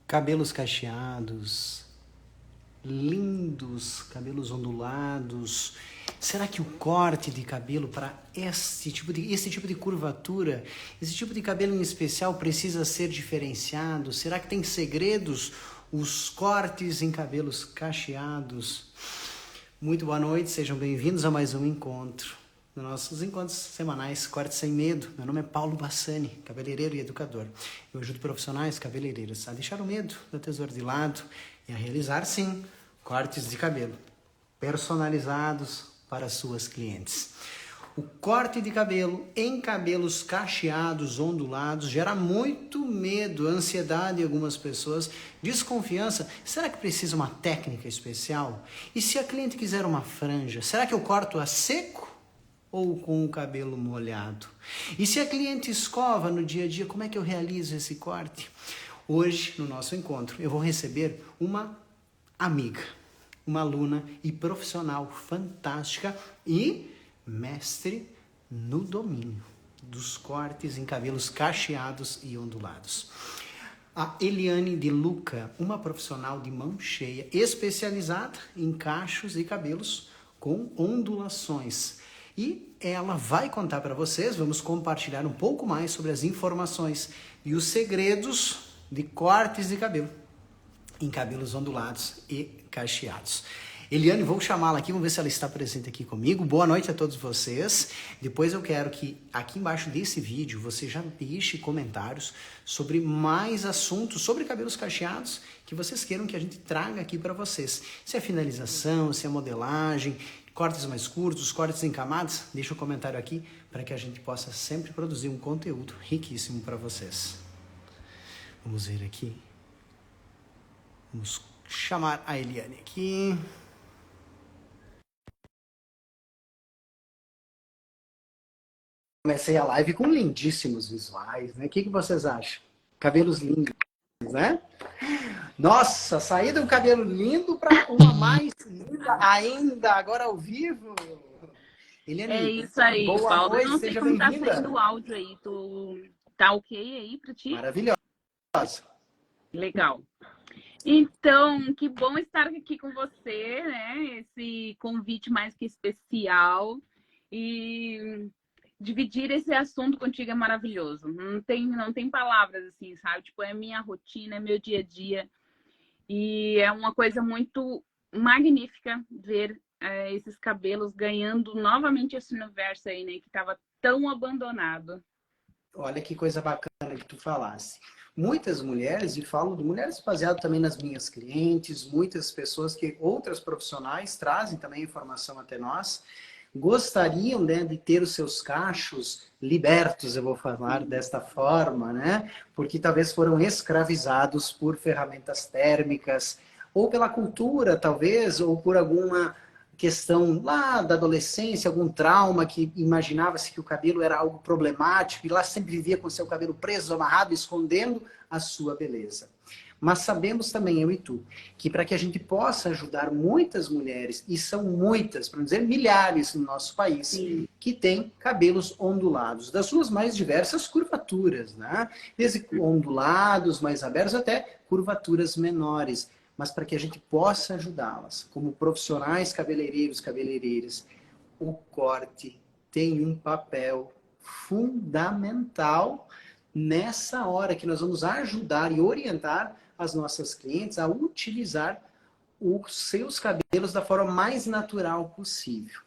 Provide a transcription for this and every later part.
Cabelos cacheados, lindos, cabelos ondulados. Será que o corte de cabelo para esse tipo de curvatura, esse tipo de cabelo em especial precisa ser diferenciado? Será que tem segredos os cortes em cabelos cacheados? Muito boa noite, sejam bem-vindos a mais um encontro. Nos nossos encontros semanais, Corte Sem Medo. Meu nome é Paulo Bassani, cabeleireiro e educador. Eu ajudo profissionais cabeleireiros a deixar o medo da tesoura de lado e a realizar, sim, cortes de cabelo personalizados para suas clientes. O corte de cabelo em cabelos cacheados, ondulados, gera muito medo, ansiedade em algumas pessoas, desconfiança. Será que precisa uma técnica especial? E se a cliente quiser uma franja, será que eu corto a seco ou com o cabelo molhado? E se a cliente escova no dia a dia, como é que eu realizo esse corte? Hoje, no nosso encontro, eu vou receber uma amiga, uma aluna e profissional fantástica e mestre no domínio dos cortes em cabelos cacheados e ondulados. A Eliane de Luca, uma profissional de mão cheia, especializada em cachos e cabelos com ondulações. E ela vai contar para vocês, vamos compartilhar um pouco mais sobre as informações e os segredos de cortes de cabelo em cabelos ondulados e cacheados. Eliane, vou chamá-la aqui, vamos ver se ela está presente aqui comigo. Boa noite a todos vocês. Depois eu quero que aqui embaixo desse vídeo você já deixe comentários sobre mais assuntos sobre cabelos cacheados que vocês queiram que a gente traga aqui para vocês. Se é finalização, se é modelagem, cortes mais curtos, cortes em camadas, deixa um comentário aqui para que a gente possa sempre produzir um conteúdo riquíssimo para vocês. Vamos ver aqui. Vamos chamar a Eliane aqui. Comecei a live com lindíssimos visuais, né? O que vocês acham? Cabelos lindos, né? Nossa, saí de um cabelo lindo para uma mais linda ainda, agora ao vivo. Eliane, É isso aí, boa Paulo. Eu noite, não sei seja como tá saindo bem-vinda. o áudio aí. Tá ok aí pra ti? Maravilhosa. Legal. Então, que bom estar aqui com você, né? Esse convite mais que especial. E dividir esse assunto contigo é maravilhoso. Não tem palavras assim, sabe? Tipo, é minha rotina, é meu dia a dia. E é uma coisa muito magnífica ver esses cabelos ganhando novamente esse universo aí, né? Que estava tão abandonado. Olha que coisa bacana que tu falasse. Muitas mulheres, e falo de mulheres baseado também nas minhas clientes, muitas pessoas que outras profissionais trazem também informação até nós, gostariam, né, de ter os seus cachos libertos, eu vou falar desta forma, né? Porque talvez foram escravizados por ferramentas térmicas, ou pela cultura, talvez, ou por alguma questão lá da adolescência, algum trauma que imaginava-se que o cabelo era algo problemático e lá sempre vivia com seu cabelo preso, amarrado, escondendo a sua beleza. Mas sabemos também, eu e tu, que para que a gente possa ajudar muitas mulheres, e são muitas, para não dizer milhares no nosso país, Sim. que têm cabelos ondulados, das suas mais diversas curvaturas, né? Desde ondulados mais abertos até curvaturas menores. Mas para que a gente possa ajudá-las, como profissionais cabeleireiros, cabeleireiras, o corte tem um papel fundamental nessa hora que nós vamos ajudar e orientar as nossas clientes a utilizar os seus cabelos da forma mais natural possível.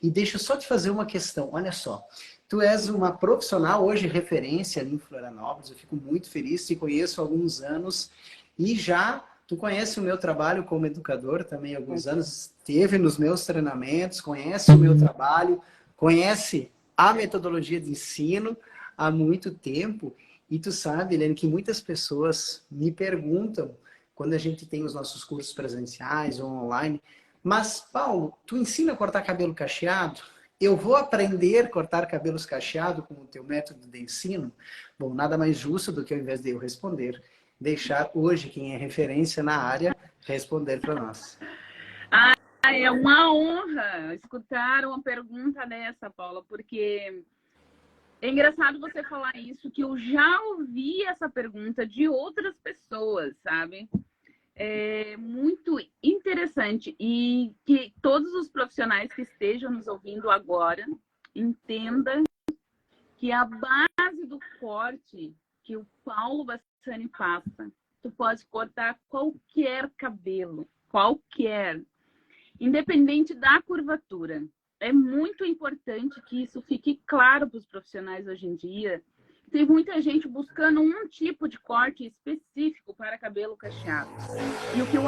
E deixa eu só te fazer uma questão, olha só. Tu és uma profissional hoje referência ali em Florianópolis, eu fico muito feliz, te conheço há alguns anos e já tu conhece o meu trabalho como educador também há alguns anos, esteve nos meus treinamentos, conhece o meu trabalho, conhece a metodologia de ensino há muito tempo. E tu sabe, Helene, que muitas pessoas me perguntam, quando a gente tem os nossos cursos presenciais ou online, mas, Paulo, tu ensina a cortar cabelo cacheado? Eu vou aprender a cortar cabelos cacheados com o teu método de ensino? Bom, nada mais justo do que, ao invés de eu responder, deixar hoje quem é referência na área responder para nós. Ah, é uma honra escutar uma pergunta dessa, Paula, porque É engraçado você falar isso, que eu já ouvi essa pergunta de outras pessoas, sabe? É muito interessante e que todos os profissionais que estejam nos ouvindo agora entendam que a base do corte que o Paulo Bassani passa, tu pode cortar qualquer cabelo, qualquer, independente da curvatura. É muito importante que isso fique claro para os profissionais hoje em dia. Tem muita gente buscando um tipo de corte específico para cabelo cacheado. E o que eu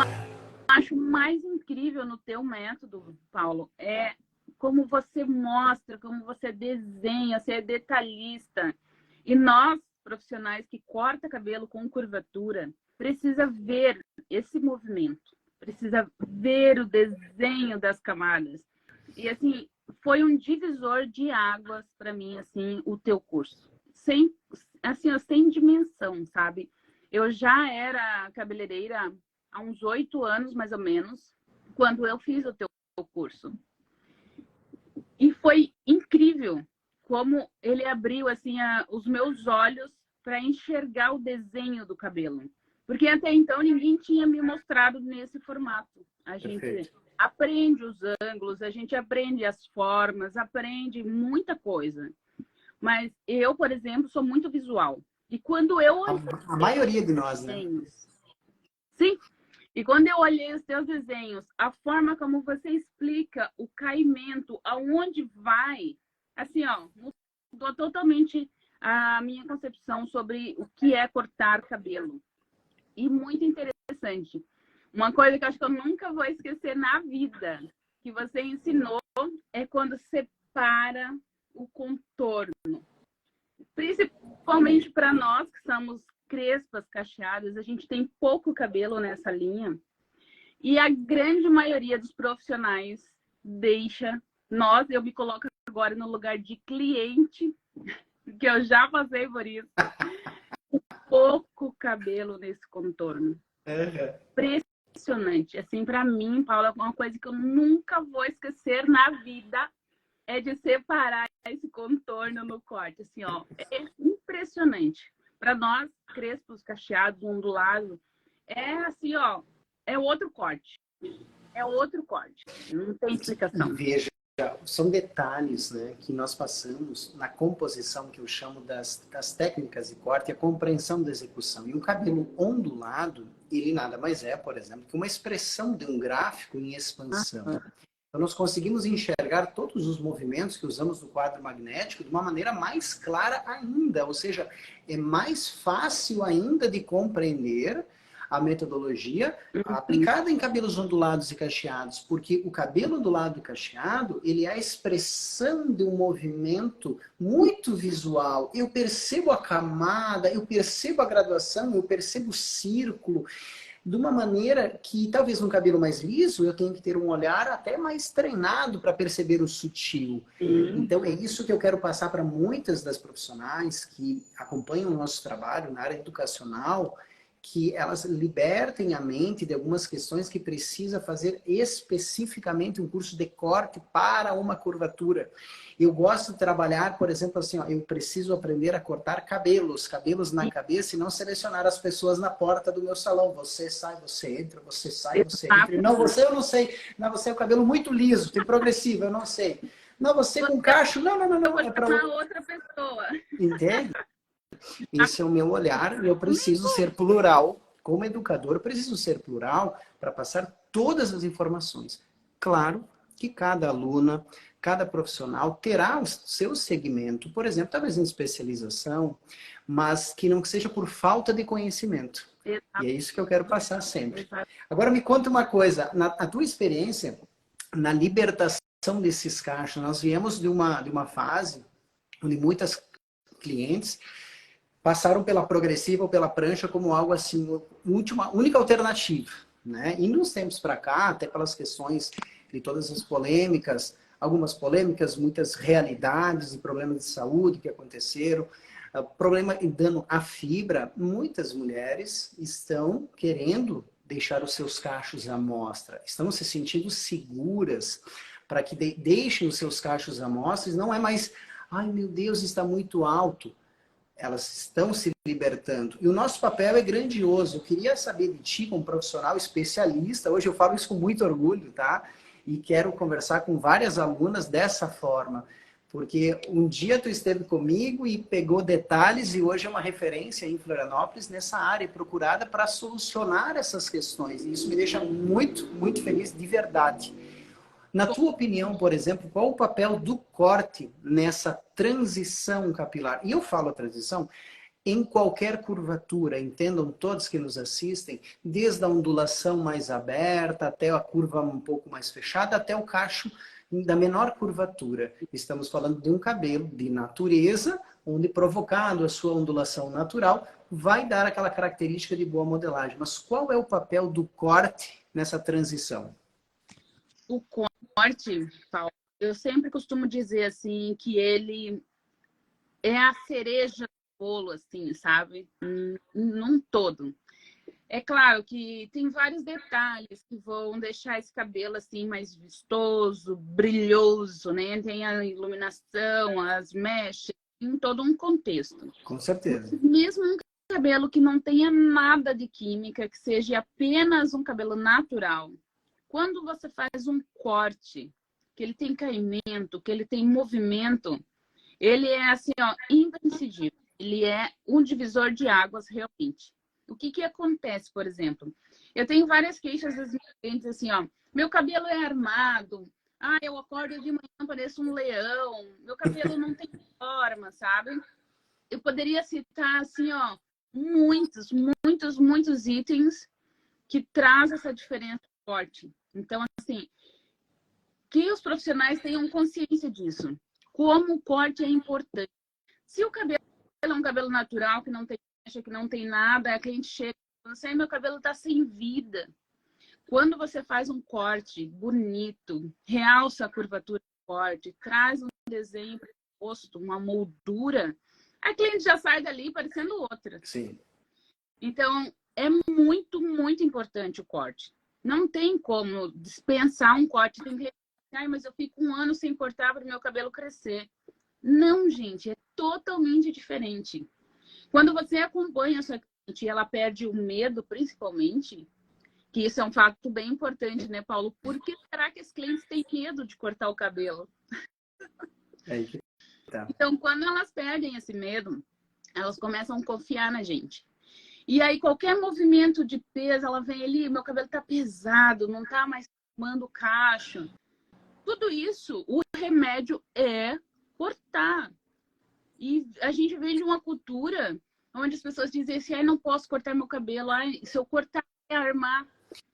acho mais incrível no teu método, Paulo, é como você mostra, como você desenha, você é detalhista. E nós, profissionais que corta cabelo com curvatura, precisa ver esse movimento, precisa ver o desenho das camadas. E assim, foi um divisor de águas para mim, assim, o teu curso. Sem, assim, sem dimensão, sabe? Eu já era cabeleireira há uns 8 anos, mais ou menos, quando eu fiz o teu curso. E foi incrível como ele abriu assim os meus olhos para enxergar o desenho do cabelo. Porque até então ninguém tinha me mostrado nesse formato. A gente aprende os ângulos, a gente aprende as formas, aprende muita coisa. Mas eu, por exemplo, sou muito visual. E quando eu olhei A maioria de nós, né? Sim. E quando eu olhei os teus desenhos, a forma como você explica o caimento, aonde vai, assim, ó, mudou totalmente a minha concepção sobre o que é cortar cabelo. E muito interessante. Uma coisa que eu acho que eu nunca vou esquecer na vida, que você ensinou, é quando separa o contorno. Principalmente para nós que somos crespas, cacheadas, a gente tem pouco cabelo nessa linha. E a grande maioria dos profissionais deixa nós, eu me coloco agora no lugar de cliente, que eu já passei por isso, pouco cabelo nesse contorno. Impressionante. Assim, para mim, Paula, uma coisa que eu nunca vou esquecer na vida é de separar esse contorno no corte. Assim, ó, é impressionante. Para nós, crespos, cacheados, ondulados, é assim, ó, é outro corte. É outro corte. Não tem explicação. Veja, são detalhes, né, que nós passamos na composição que eu chamo das técnicas de corte e a compreensão da execução. E um cabelo ondulado, ele nada mais é, por exemplo, que uma expressão de um gráfico em expansão. Então, nós conseguimos enxergar todos os movimentos que usamos no quadro magnético de uma maneira mais clara ainda, ou seja, é mais fácil ainda de compreender a metodologia aplicada em cabelos ondulados e cacheados, porque o cabelo ondulado e cacheado, ele é a expressão de um movimento muito visual. Eu percebo a camada, eu percebo a graduação, eu percebo o círculo, de uma maneira que talvez no cabelo mais liso eu tenha que ter um olhar até mais treinado para perceber o sutil. Então é isso que eu quero passar para muitas das profissionais que acompanham o nosso trabalho na área educacional, que elas libertem a mente de algumas questões que precisa fazer especificamente um curso de corte para uma curvatura. Eu gosto de trabalhar, por exemplo, assim, ó, eu preciso aprender a cortar cabelos na cabeça e não selecionar as pessoas na porta do meu salão. Você sai, você entra, você sai, você entra. Não, você eu não sei. Não, você é o cabelo muito liso, tem progressivo, eu não sei. Não, você com cacho, não. É para outra pessoa. Entende? Esse é o meu olhar e eu preciso ser plural. Como educador, eu preciso ser plural para passar todas as informações. Claro que cada aluna, cada profissional terá o seu segmento, por exemplo, talvez em especialização, mas que não seja por falta de conhecimento. E é isso que eu quero passar sempre. Agora me conta uma coisa, na tua experiência, na libertação desses cachos, nós viemos de uma fase onde muitas clientes passaram pela progressiva ou pela prancha como algo assim, única alternativa, né? E nos tempos para cá, até pelas questões de todas as polêmicas, algumas polêmicas, muitas realidades e problemas de saúde que aconteceram, problema e dano à fibra, muitas mulheres estão querendo deixar os seus cachos à mostra, estão se sentindo seguras para que deixem os seus cachos à mostra, não é mais Ai, meu Deus, está muito alto. Elas estão se libertando. E o nosso papel é grandioso. Eu queria saber de ti, como profissional especialista, hoje eu falo isso com muito orgulho, tá? E quero conversar com várias alunas dessa forma. Porque um dia tu esteve comigo e pegou detalhes e hoje é uma referência em Florianópolis nessa área procurada para solucionar essas questões. E isso me deixa muito, muito feliz de verdade. Na tua opinião, por exemplo, qual o papel do corte nessa transição capilar? E eu falo a transição em qualquer curvatura, entendam todos que nos assistem, desde a ondulação mais aberta até a curva um pouco mais fechada, até o cacho da menor curvatura. Estamos falando de um cabelo de natureza, onde provocado a sua ondulação natural, vai dar aquela característica de boa modelagem. Mas qual é o papel do corte nessa transição? O corte, Paulo, eu sempre costumo dizer assim que ele é a cereja do bolo, assim, sabe? Num todo. É claro que tem vários detalhes que vão deixar esse cabelo assim mais vistoso, brilhoso, né? Tem a iluminação, as mechas, em todo um contexto. Com certeza. Mesmo um cabelo que não tenha nada de química, que seja apenas um cabelo natural, quando você faz um corte, que ele tem caimento, que ele tem movimento, ele é assim, ó, imprescindível. Ele é um divisor de águas realmente. O que que acontece, por exemplo? Eu tenho várias queixas das minhas clientes assim, ó, meu cabelo é armado, ah, eu acordo de manhã, pareço um leão, meu cabelo não tem forma, sabe? Eu poderia citar assim, ó, muitos itens que traz essa diferença forte. Então, assim, que os profissionais tenham consciência disso. Como o corte é importante. Se o cabelo é um cabelo natural, que não tem mecha, que não tem nada, a cliente chega e fala assim, meu cabelo está sem vida. Quando você faz um corte bonito, realça a curvatura do corte, traz um desenho para o rosto, uma moldura, a cliente já sai dali parecendo outra. Sim. Então, é muito importante o corte. Não tem como dispensar um corte. Tem que... Ai, mas eu fico um ano sem cortar para o meu cabelo crescer. Não, gente, é totalmente diferente. Quando você acompanha a sua cliente e ela perde o medo, principalmente, que isso é um fato bem importante, né, Paulo? Por que será que os clientes têm medo de cortar o cabelo? Aí que tá. Então, quando elas perdem esse medo, elas começam a confiar na gente. E aí, qualquer movimento de peso, ela vem ali, meu cabelo tá pesado, não tá mais tomando cacho. Tudo isso, o remédio é cortar. E a gente vem de uma cultura onde as pessoas dizem assim, ai, não posso cortar meu cabelo, ai, se eu cortar, é armar.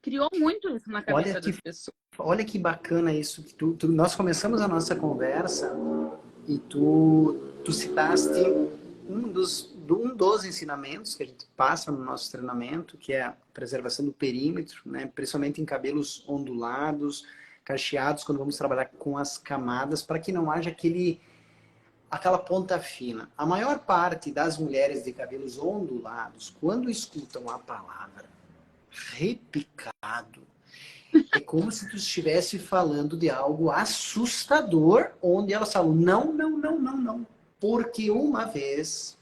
Criou muito isso na cabeça das pessoas. Olha que bacana isso. Que nós começamos a nossa conversa e tu citaste um dos ensinamentos que a gente passa no nosso treinamento, que é a preservação do perímetro, né? Principalmente em cabelos ondulados, cacheados, quando vamos trabalhar com as camadas, para que não haja aquela ponta fina. A maior parte das mulheres de cabelos ondulados, quando escutam a palavra repicado, é como se tu estivesse falando de algo assustador, onde elas falam, não, não, não, não, não. Porque uma vez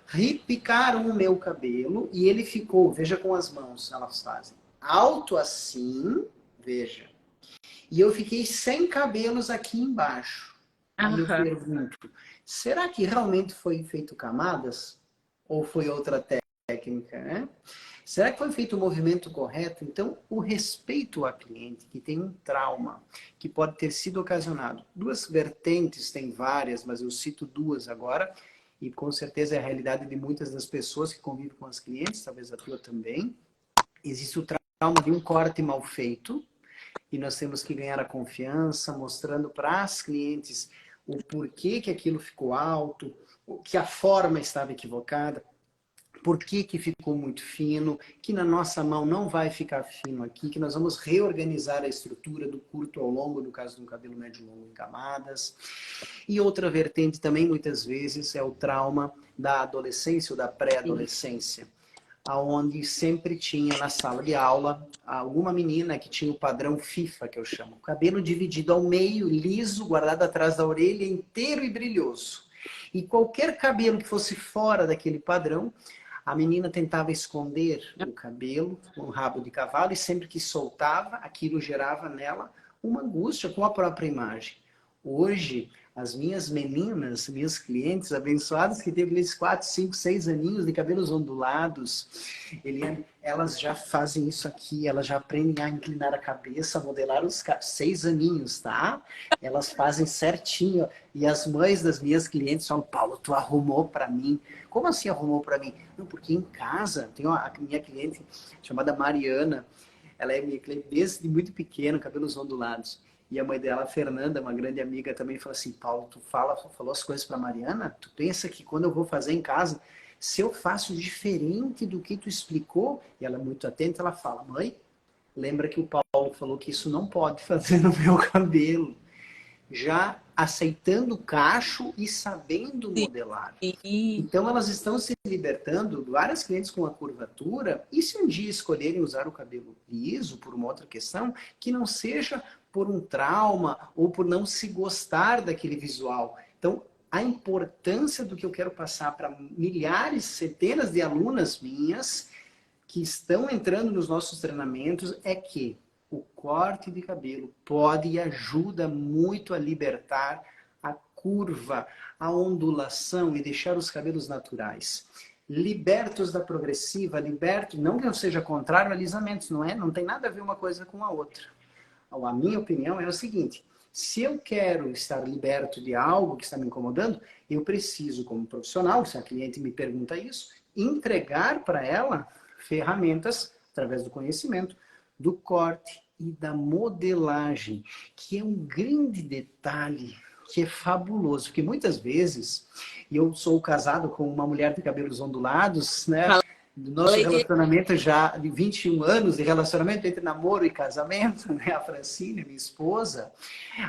repicaram o meu cabelo e ele ficou, veja com as mãos, elas fazem, alto assim, veja. E eu fiquei sem cabelos aqui embaixo. Aí eu pergunto, será que realmente foi feito camadas? Ou foi outra técnica, né? Será que foi feito o movimento correto? Então, o respeito ao cliente que tem um trauma, que pode ter sido ocasionado. Duas vertentes, tem várias, mas eu cito duas agora, e com certeza é a realidade de muitas das pessoas que convivem com as clientes, talvez a tua também. Existe o trauma de um corte mal feito, e nós temos que ganhar a confiança, mostrando para as clientes o porquê que aquilo ficou alto, que a forma estava equivocada, por que ficou muito fino, que na nossa mão não vai ficar fino aqui, que nós vamos reorganizar a estrutura do curto ao longo, no caso de um cabelo médio longo em camadas. E outra vertente também, muitas vezes, é o trauma da adolescência ou da pré-adolescência. aonde sempre tinha na sala de aula alguma menina que tinha o padrão FIFA, que eu chamo. O cabelo dividido ao meio, liso, guardado atrás da orelha, inteiro e brilhoso. E qualquer cabelo que fosse fora daquele padrão, a menina tentava esconder o cabelo com o rabo de cavalo e sempre que soltava, aquilo gerava nela uma angústia com a própria imagem. Hoje, as minhas meninas, minhas clientes abençoadas que têm aqueles 4, 5, 6 aninhos de cabelos ondulados, elas já fazem isso aqui, elas já aprendem a inclinar a cabeça, a modelar os 6 aninhos, tá? Elas fazem certinho. E as mães das minhas clientes falam, Paulo, tu arrumou para mim. Como assim arrumou para mim? Não, porque em casa, tem a minha cliente chamada Mariana, ela é minha cliente desde muito pequena, cabelos ondulados. E a mãe dela, a Fernanda, uma grande amiga, também falou assim, Paulo, tu falou as coisas para Mariana? Tu pensa que quando eu vou fazer em casa, se eu faço diferente do que tu explicou, e ela é muito atenta, ela fala, mãe, lembra que o Paulo falou que isso não pode fazer no meu cabelo. Já aceitando o cacho e sabendo modelar. Sim. Então, elas estão se libertando, várias clientes com a curvatura, e se um dia escolherem usar o cabelo liso, por uma outra questão, que não seja por um trauma ou por não se gostar daquele visual. Então, a importância do que eu quero passar para milhares, centenas de alunas minhas que estão entrando nos nossos treinamentos é que o corte de cabelo pode e ajuda muito a libertar a curva, a ondulação e deixar os cabelos naturais. Libertos da progressiva, não que eu seja contrário a alisamentos, não é? Não tem nada a ver uma coisa com a outra. A minha opinião é o seguinte, se eu quero estar liberto de algo que está me incomodando, eu preciso, como profissional, se a cliente me pergunta isso, entregar para ela ferramentas, através do conhecimento, do corte e da modelagem, que é um grande detalhe, que é fabuloso, porque muitas vezes, e eu sou casado com uma mulher de cabelos ondulados, né? Do nosso relacionamento já de 21 anos de relacionamento entre namoro e casamento, né? A Francine, minha esposa,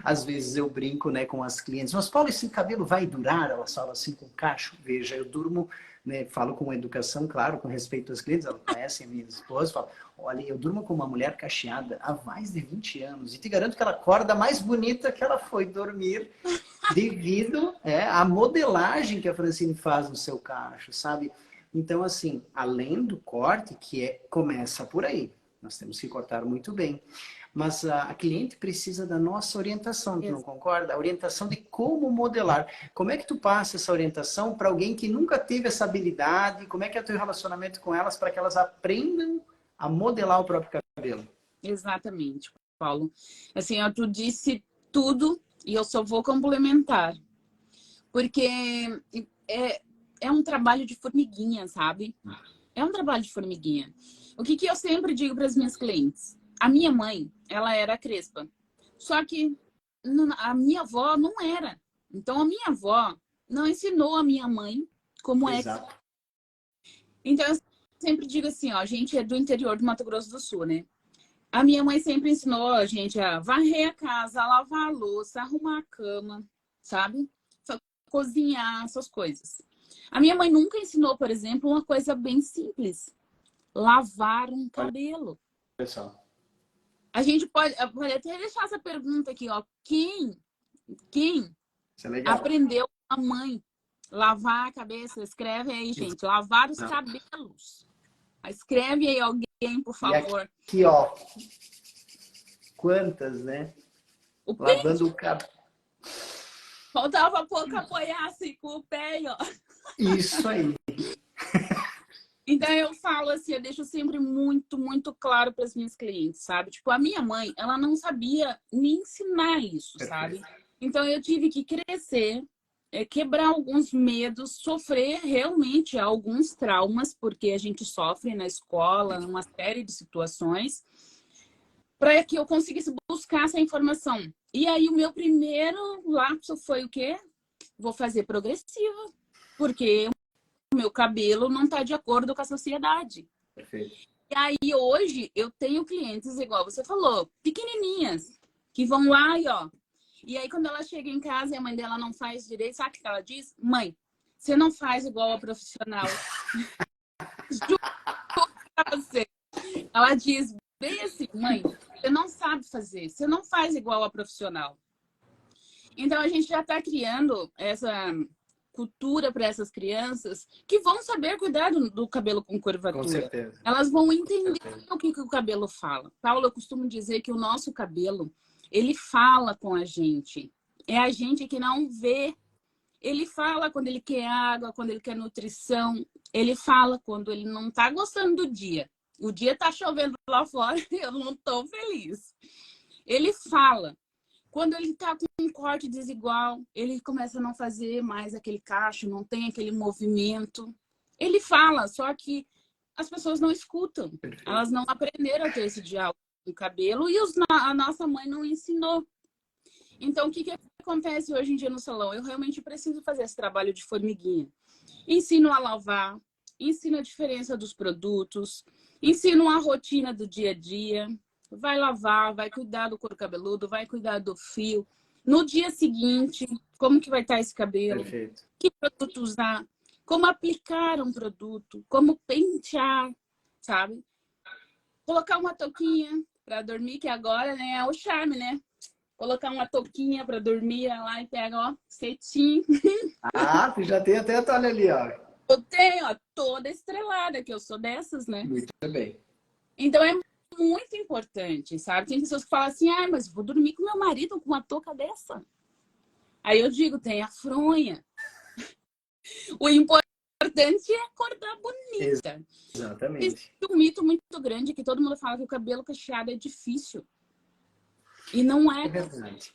às vezes eu brinco, né, com as clientes, mas Paulo, esse cabelo vai durar? Elas falam assim com cacho. Veja, eu durmo, né, falo com educação, claro, com respeito às clientes, elas conhecem a minha esposa, falo, olha, eu durmo com uma mulher cacheada há mais de 20 anos e te garanto que ela acorda mais bonita que ela foi dormir devido à modelagem que a Francine faz no seu cacho, sabe? Então, assim, além do corte, começa por aí. Nós temos que cortar muito bem. Mas a cliente precisa da nossa orientação, tu não concorda? A orientação de como modelar. Como é que tu passa essa orientação para alguém que nunca teve essa habilidade? Como é que é o teu relacionamento com elas para que elas aprendam a modelar o próprio cabelo? Exatamente, Paulo. Assim, ó, tu disse tudo e eu só vou complementar. Porque é um trabalho de formiguinha, sabe? É um trabalho de formiguinha. O que eu sempre digo para as minhas clientes? A minha mãe, ela era crespa. Só que a minha avó não era. Então, a minha avó não ensinou a minha mãe como Exato. Então, eu sempre digo assim, ó, a gente é do interior do Mato Grosso do Sul, né? A minha mãe sempre ensinou a gente a varrer a casa, a lavar a louça, arrumar a cama, sabe? Cozinhar, essas coisas. A minha mãe nunca ensinou, por exemplo, uma coisa bem simples. Lavar um cabelo. Pessoal. A gente pode até deixar essa pergunta aqui, ó. Quem aprendeu a mãe lavar a cabeça? Escreve aí, gente. Lavar os cabelos. Escreve aí alguém, por favor. E aqui, ó. Quantas, né? Lavando o cabelo. Faltava pouco apoiar assim com o pé, ó. Isso aí. Então eu falo assim, eu deixo sempre muito, muito claro para as minhas clientes, sabe? Tipo, a minha mãe, ela não sabia me ensinar isso, sabe? Então eu tive que crescer, quebrar alguns medos, sofrer realmente alguns traumas, porque a gente sofre na escola, numa série de situações, para que eu conseguisse buscar essa informação. E aí o meu primeiro lapso foi o quê? Vou fazer progressiva, porque o meu cabelo não está de acordo com a sociedade. Perfeito. E aí hoje eu tenho clientes, igual você falou, pequenininhas, que vão lá e ó. E aí quando ela chega em casa e a mãe dela não faz direito, sabe o que ela diz? Mãe, você não faz igual a profissional. Ela diz bem assim, mãe, você não sabe fazer, você não faz igual a profissional. Então, a gente já está criando essa cultura para essas crianças que vão saber cuidar do cabelo com Com curvatura. certeza. Elas vão entender o que o cabelo fala. Paulo, eu costumo dizer que o nosso cabelo, ele fala com a gente. É a gente que não vê. Ele fala quando ele quer água, quando ele quer nutrição. Ele fala quando ele não está gostando do dia. O dia está chovendo lá fora e eu não estou feliz. Ele fala. Quando ele está com um corte desigual, ele começa a não fazer mais aquele cacho, não tem aquele movimento. Ele fala, só que as pessoas não escutam. Elas não aprenderam a ter esse diálogo com o cabelo e a nossa mãe não ensinou. Então, o que acontece hoje em dia no salão? Eu realmente preciso fazer esse trabalho de formiguinha. Ensino a lavar, ensino a diferença dos produtos, ensino a rotina do dia a dia. Vai lavar, vai cuidar do couro cabeludo, vai cuidar do fio. No dia seguinte, como que vai estar esse cabelo? Perfeito. Que produto usar? Como aplicar um produto? Como pentear, sabe? Colocar uma touquinha para dormir, que agora, né, é o charme, né? Colocar uma touquinha para dormir lá e pega, ó, cetim. Ah, tu já tem até a toalha ali, ó. Eu tenho, ó, toda estrelada, que eu sou dessas, né? Muito bem. Então é muito importante, sabe? Tem pessoas que falam assim, ah, mas vou dormir com meu marido com uma touca dessa. Aí eu digo, tem a fronha. O importante é acordar bonita. Exatamente. Existe um mito muito grande que todo mundo fala que o cabelo cacheado é difícil. E não é. É verdade.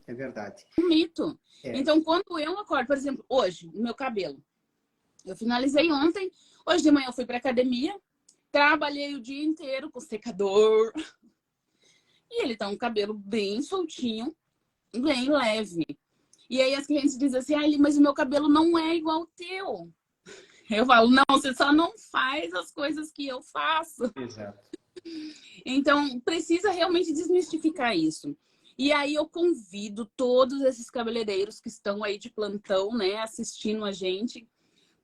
É verdade. Um mito. É. Então, quando eu acordo, por exemplo, hoje, no meu cabelo, eu finalizei ontem, hoje de manhã eu fui para academia, trabalhei o dia inteiro com secador. E ele tá um cabelo bem soltinho, bem leve. E aí as clientes dizem assim, ah, mas o meu cabelo não é igual ao teu. Eu falo, não, você só não faz as coisas que eu faço. Exato. Então, precisa realmente desmistificar isso. E aí eu convido todos esses cabeleireiros que estão aí de plantão, né, assistindo a gente,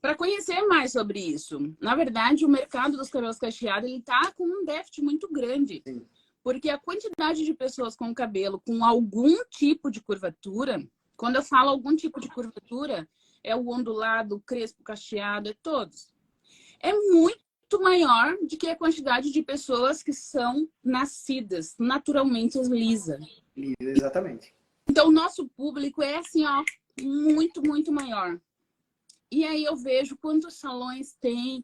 para conhecer mais sobre isso. Na verdade, o mercado dos cabelos cacheados, ele tá com um déficit muito grande. Sim. Porque a quantidade de pessoas com cabelo com algum tipo de curvatura, quando eu falo algum tipo de curvatura, é o ondulado, o crespo, cacheado, é todos. É muito maior do que a quantidade de pessoas que são nascidas naturalmente lisa. Exatamente. Então, o nosso público é assim, ó, muito, muito maior. E aí eu vejo quantos salões tem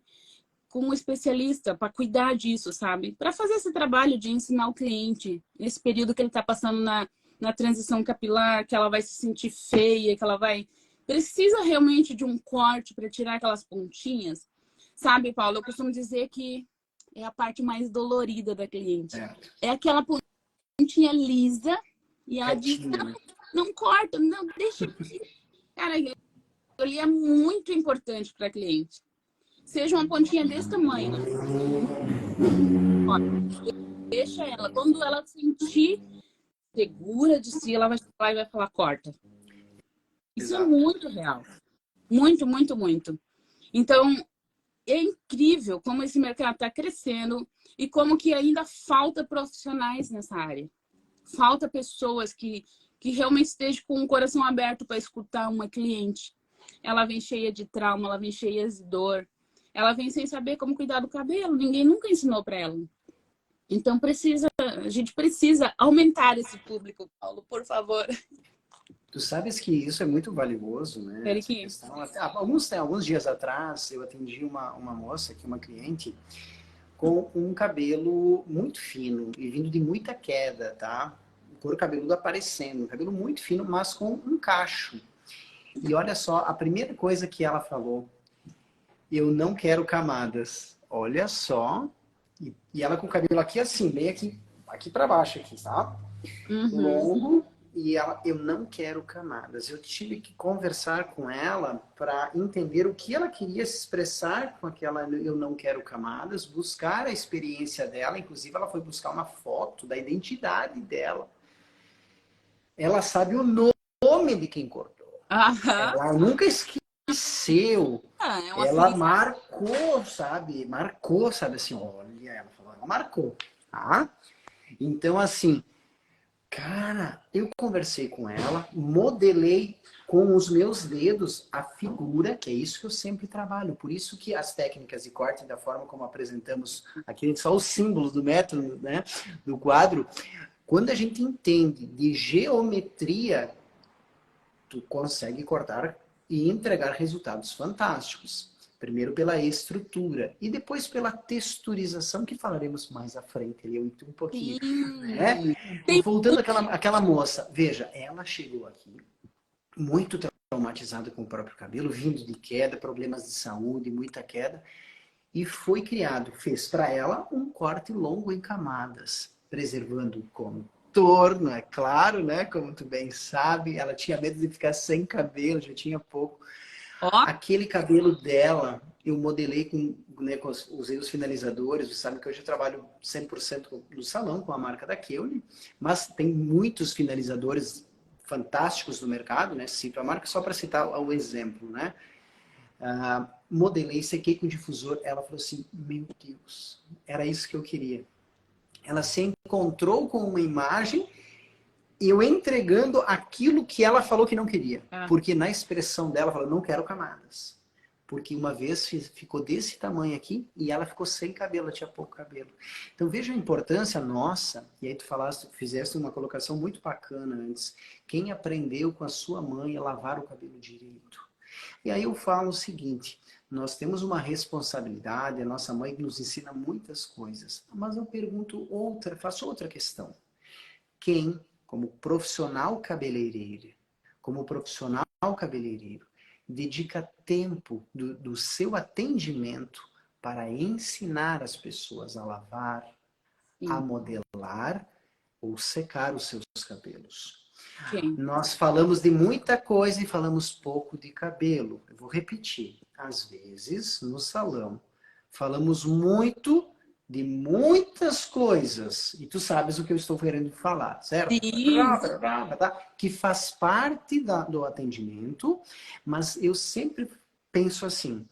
com um especialista para cuidar disso, sabe? Para fazer esse trabalho de ensinar o cliente, nesse período que ele está passando na transição capilar, que ela vai se sentir feia, que ela vai... Precisa realmente de um corte para tirar aquelas pontinhas. Sabe, Paulo, eu costumo dizer que é a parte mais dolorida da cliente. É aquela pontinha lisa e ela diz, não, não corta, não, deixa aqui. Cara, ali é muito importante para a cliente. Seja uma pontinha desse tamanho. Ó, deixa ela. Quando ela sentir segura de si, ela vai falar e vai falar, corta. Isso é muito real. Muito, muito, muito. Então, é incrível como esse mercado está crescendo e como que ainda falta profissionais nessa área. Falta pessoas que realmente estejam com o coração aberto para escutar uma cliente. Ela vem cheia de trauma, ela vem cheia de dor. Ela vem sem saber como cuidar do cabelo. Ninguém nunca ensinou para ela. Então, a gente precisa aumentar esse público, Paulo, por favor. Tu sabes que isso é muito valioso, né? Alguns dias atrás, eu atendi uma moça, aqui, uma cliente, com um cabelo muito fino e vindo de muita queda, tá? O couro cabeludo aparecendo, um cabelo muito fino, mas com um cacho. E olha só, a primeira coisa que ela falou, eu não quero camadas. Olha só. E ela com o cabelo aqui assim, bem aqui para baixo, aqui, tá? Longo. E ela, eu não quero camadas. Eu tive que conversar com ela para entender o que ela queria se expressar com aquela eu não quero camadas, buscar a experiência dela. Inclusive, ela foi buscar uma foto da identidade dela. Ela sabe o nome de quem cortou. Ela nunca esqueceu conheceu, É uma ela felicidade. marcou, sabe assim, olha, ela falou, ela marcou, tá? Então, assim, cara, eu conversei com ela, modelei com os meus dedos a figura, que é isso que eu sempre trabalho. Por isso que as técnicas de corte, da forma como apresentamos aqui, só os símbolos do método, né, do quadro, quando a gente entende de geometria, tu consegue cortar e entregar resultados fantásticos. Primeiro pela estrutura e depois pela texturização, que falaremos mais à frente, ali um pouquinho. Né? Sim. Tem Voltando àquela moça, veja, ela chegou aqui muito traumatizada com o próprio cabelo, vindo de queda, problemas de saúde, muita queda, e foi criado, fez para ela um corte longo em camadas, preservando o contorno, é claro, né? Como tu bem sabe, ela tinha medo de ficar sem cabelo, já tinha pouco. ó, Aquele cabelo dela, eu modelei né, usei os finalizadores. Você sabe que hoje eu trabalho 100% no salão com a marca da Keune, mas tem muitos finalizadores fantásticos no mercado, né? Cito a marca só para citar o exemplo, né? Modelei, sequei com o difusor. Ela falou assim: meu Deus, era isso que eu queria. Ela se encontrou com uma imagem e eu entregando aquilo que ela falou que não queria. Porque na expressão dela, ela falou: não quero camadas. Porque uma vez ficou desse tamanho aqui e ela ficou sem cabelo, ela tinha pouco cabelo. Então veja a importância nossa, e aí tu fizeste uma colocação muito bacana antes. Quem aprendeu com a sua mãe a lavar o cabelo direito? E aí eu falo o seguinte: nós temos uma responsabilidade, a nossa mãe nos ensina muitas coisas, mas eu pergunto faço outra questão. Quem, como profissional cabeleireiro, dedica tempo do seu atendimento para ensinar as pessoas a lavar, a modelar ou secar os seus cabelos? quem? Nós falamos de muita coisa e falamos pouco de cabelo. Eu vou repetir. Às vezes, no salão, falamos muito de muitas coisas. E tu sabes o que eu estou querendo falar, certo? Sim. Tá? Que faz parte do atendimento, mas eu sempre penso assim: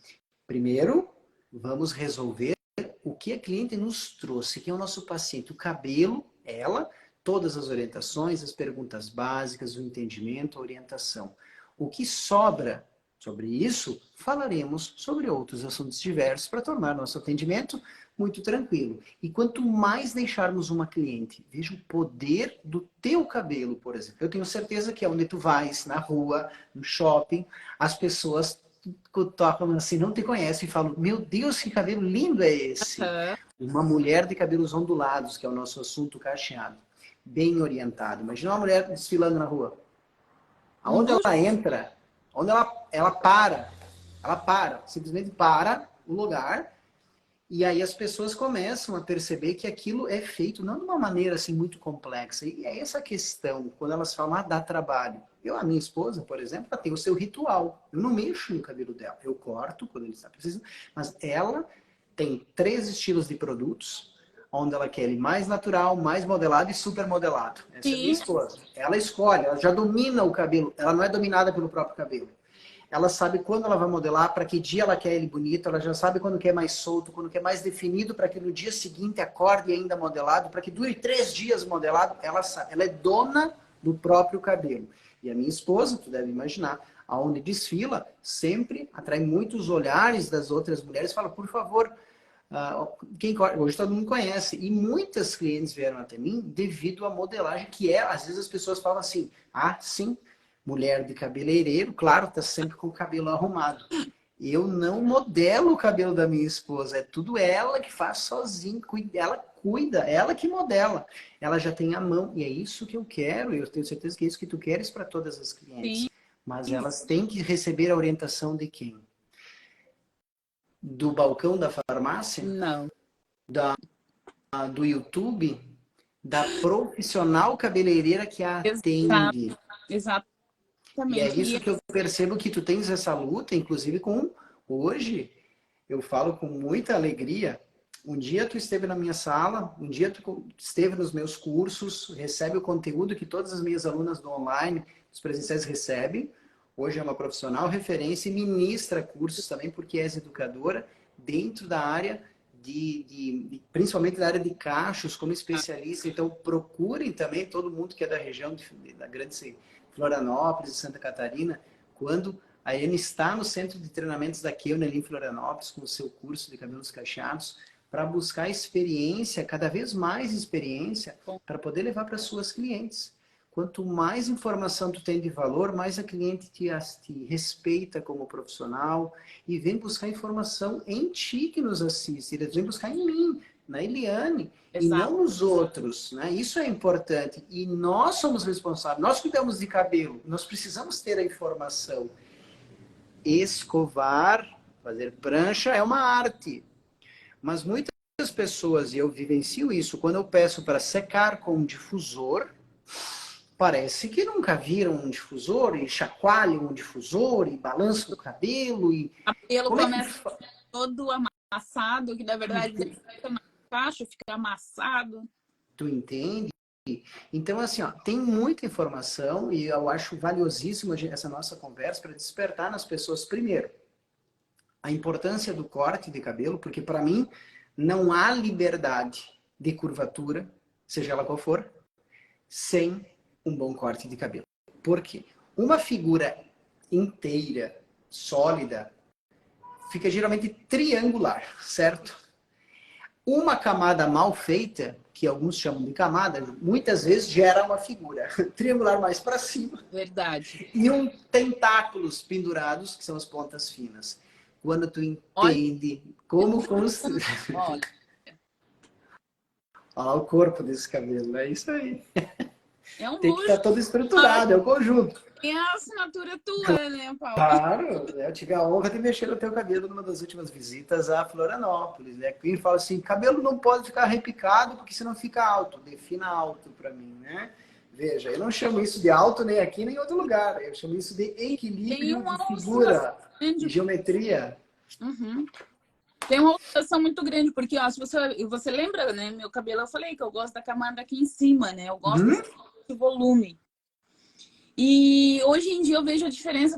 primeiro, vamos resolver o que a cliente nos trouxe, que é o nosso paciente, o cabelo, ela, todas as orientações, as perguntas básicas, o entendimento, a orientação. O que sobra sobre isso, falaremos sobre outros assuntos diversos para tornar nosso atendimento muito tranquilo. E quanto mais deixarmos uma cliente, veja o poder do teu cabelo, por exemplo. Eu tenho certeza que é onde tu vais, na rua, no shopping, as pessoas tocam assim, não te conhecem e falam: meu Deus, que cabelo lindo é esse? Uma mulher de cabelos ondulados, que é o nosso assunto cacheado, bem orientado. Imagina uma mulher desfilando na rua. Aonde ela entra, onde ela para, simplesmente para o lugar, e aí as pessoas começam a perceber que aquilo é feito não de uma maneira assim muito complexa. E é essa questão, quando elas falam: dá trabalho. A minha esposa, por exemplo, ela tem o seu ritual. Eu não mexo no cabelo dela. Eu corto quando ele está precisando, mas ela tem 3 estilos de produtos, onde ela quer ele mais natural, mais modelado e super modelado. Essa é a minha Sim. esposa. Ela escolhe, ela já domina o cabelo. Ela não é dominada pelo próprio cabelo. Ela sabe quando ela vai modelar, para que dia ela quer ele bonito, ela já sabe quando quer mais solto, quando quer mais definido, para que no dia seguinte acorde ainda modelado, para que dure 3 dias modelado. Ela sabe, ela é dona do próprio cabelo. E a minha esposa, tu deve imaginar, aonde desfila, sempre atrai muitos olhares das outras mulheres, fala: por favor, hoje todo mundo conhece. E muitas clientes vieram até mim devido à modelagem, que é, às vezes as pessoas falam assim: ah, sim, mulher de cabeleireiro, claro, tá sempre com o cabelo arrumado. Eu não modelo o cabelo da minha esposa, é tudo ela que faz sozinha, ela cuida, ela que modela. Ela já tem a mão, e é isso que eu quero, e eu tenho certeza que é isso que tu queres para todas as clientes. Sim. Mas elas têm que receber a orientação de quem? Do balcão da farmácia? Não. Do YouTube? Da profissional cabeleireira que a Exato, atende? E é exatamente. isso que eu percebo que tu tens essa luta, inclusive com hoje, eu falo com muita alegria. Um dia tu esteve na minha sala, um dia tu esteve nos meus cursos, recebe o conteúdo que todas as minhas alunas do online, dos presenciais recebem. Hoje é uma profissional referência e ministra cursos também, porque és educadora dentro da área principalmente da área de cachos, como especialista. Então, procurem também todo mundo que é da região da grande Florianópolis e Santa Catarina, quando a Iane está no centro de treinamentos da Keuner ali em Florianópolis, com o seu curso de cabelos cacheados, para buscar experiência, cada vez mais experiência, para poder levar para suas clientes. Quanto mais informação tu tem de valor, mais a cliente te respeita como profissional e vem buscar informação em ti que nos assiste. Eles vêm buscar em mim, na Eliane, e não nos outros. Né? Isso é importante. E nós somos responsáveis. Nós cuidamos de cabelo. Nós precisamos ter a informação. Escovar, fazer prancha é uma arte. Mas muitas pessoas, e eu vivencio isso, quando eu peço para secar com um difusor, parece que nunca viram um difusor e chacoalham um difusor e balançam o cabelo. E o cabelo começa todo amassado, que na verdade fica mais baixo, fica amassado. Tu entende? Então, assim, ó, tem muita informação e eu acho valiosíssimo essa nossa conversa para despertar nas pessoas, primeiro, a importância do corte de cabelo, porque para mim não há liberdade de curvatura, seja ela qual for, sem um bom corte de cabelo. Por quê? Uma figura inteira, sólida, fica geralmente triangular, certo? Uma camada mal feita, que alguns chamam de camada, muitas vezes gera uma figura triangular mais para cima. Verdade. E tentáculos pendurados, que são as pontas finas. Quando tu entende como construir... Olha o corpo desse cabelo, é isso aí. É um tem que estar todo estruturado, é o conjunto. É a assinatura tua, né, Paulo? Claro, eu tive a honra de mexer no teu cabelo numa das últimas visitas a Florianópolis. Né? Quem fala assim, cabelo não pode ficar repicado porque senão fica alto. Defina alto para mim, né? Veja, eu não chamo isso de alto nem aqui nem em outro lugar. Eu chamo isso de equilíbrio de figura, de geometria. Uhum. Tem uma alteração muito grande, porque ó, se você lembra, né? Meu cabelo, eu falei que eu gosto da camada aqui em cima, né? Eu gosto de volume. E hoje em dia eu vejo a diferença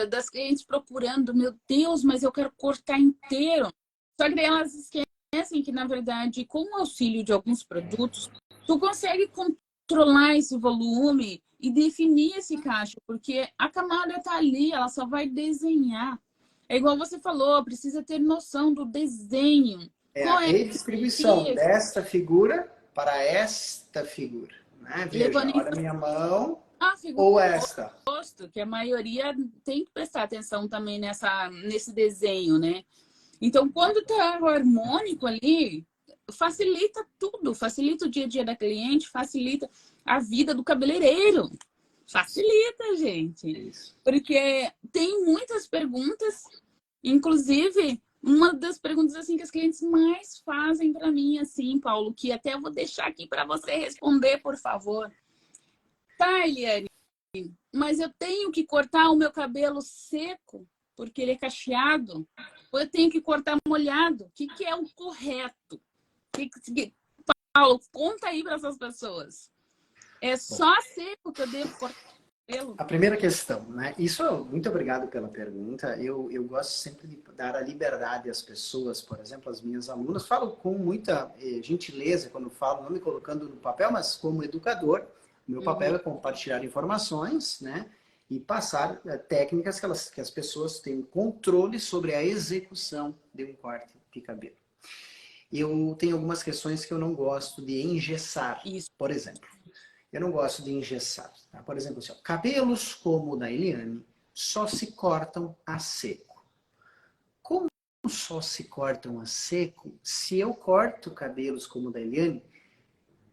das clientes procurando, meu Deus, mas eu quero cortar inteiro. Só que daí elas esquecem que, na verdade, com o auxílio de alguns produtos, tu consegue controlar esse volume e definir esse cacho, porque a camada tá ali, ela só vai desenhar. É igual você falou, precisa ter noção do desenho. É a redistribuição desta figura para esta figura. Né? Veja, olha a minha mão. Ou esta. Rosto, que a maioria tem que prestar atenção também nesse desenho, né? Então, quando tá harmônico ali, facilita tudo. Facilita o dia a dia da cliente, facilita a vida do cabeleireiro. Facilita, gente. Isso. Porque tem muitas perguntas, inclusive, uma das perguntas assim que as clientes mais fazem para mim, assim, Paulo, que até eu vou deixar aqui para você responder, por favor. Tá, Eliane, mas eu tenho que cortar o meu cabelo seco, porque ele é cacheado, ou eu tenho que cortar molhado? O que é o correto? Paulo, conta aí para essas pessoas. É só seco que eu devo cortar o cabelo? A primeira questão, né? Muito obrigado pela pergunta. Eu gosto sempre de dar a liberdade às pessoas, por exemplo, as minhas alunas. Falo com muita gentileza quando falo, não me colocando no papel, mas como educador. Meu papel é compartilhar informações, né? E passar técnicas que as pessoas tenham controle sobre a execução de um corte de cabelo. Eu tenho algumas questões que eu não gosto de engessar, por exemplo. Eu não gosto de engessar. Tá? Por exemplo, assim, cabelos como o da Eliane só se cortam a seco. Como só se cortam a seco, se eu corto cabelos como o da Eliane,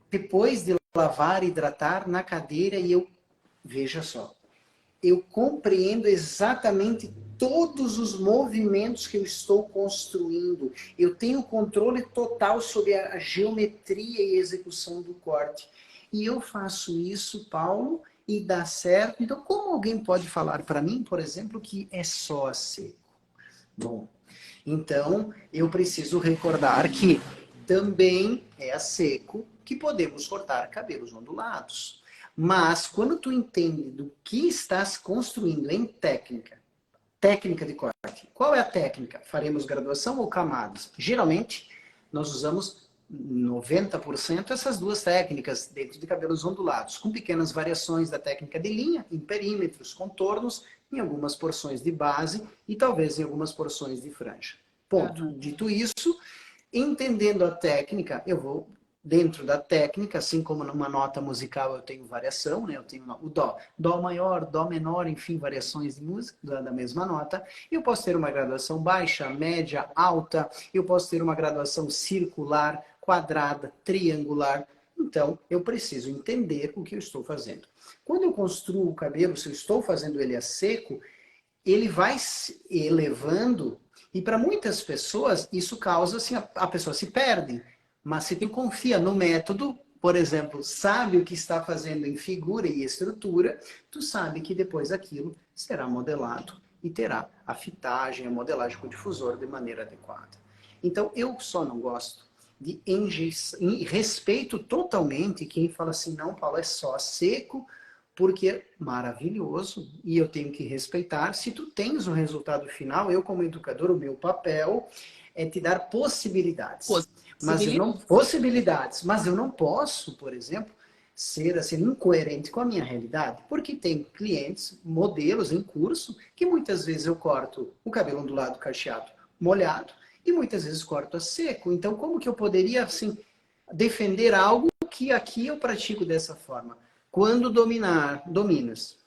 depois de lavar, hidratar na cadeira veja só, eu compreendo exatamente todos os movimentos que eu estou construindo. Eu tenho controle total sobre a geometria e execução do corte. E eu faço isso, Paulo, e dá certo. Então, como alguém pode falar para mim, por exemplo, que é só a seco? Bom, então eu preciso recordar que também é a seco que podemos cortar cabelos ondulados. Mas quando tu entende do que estás construindo em técnica de corte, qual é a técnica? Faremos graduação ou camadas? Geralmente, nós usamos 90% essas duas técnicas dentro de cabelos ondulados, com pequenas variações da técnica de linha, em perímetros, contornos, em algumas porções de base e talvez em algumas porções de franja. Ponto. Uhum. Dito isso, entendendo a técnica, eu vou dentro da técnica, assim como numa nota musical eu tenho variação, né? Eu tenho o dó, dó maior, dó menor, enfim, variações de música da mesma nota. Eu posso ter uma graduação baixa, média, alta, eu posso ter uma graduação circular, quadrada, triangular. Então, eu preciso entender o que eu estou fazendo. Quando eu construo o cabelo, se eu estou fazendo ele a seco, ele vai se elevando e para muitas pessoas isso causa assim, a pessoa se perde. Mas se tu confia no método, por exemplo, sabe o que está fazendo em figura e estrutura, tu sabe que depois aquilo será modelado e terá a fitagem, a modelagem com o difusor de maneira adequada. Então, eu só não gosto de respeito totalmente quem fala assim, não, Paulo, é só seco, porque é maravilhoso e eu tenho que respeitar. Se tu tens o resultado final, eu como educador, o meu papel é te dar possibilidades. Mas eu não posso, por exemplo, ser assim incoerente com a minha realidade, porque tem clientes, modelos em curso, que muitas vezes eu corto o cabelo ondulado cacheado molhado e muitas vezes corto a seco. Então, como que eu poderia assim defender algo que aqui eu pratico dessa forma? Quando dominas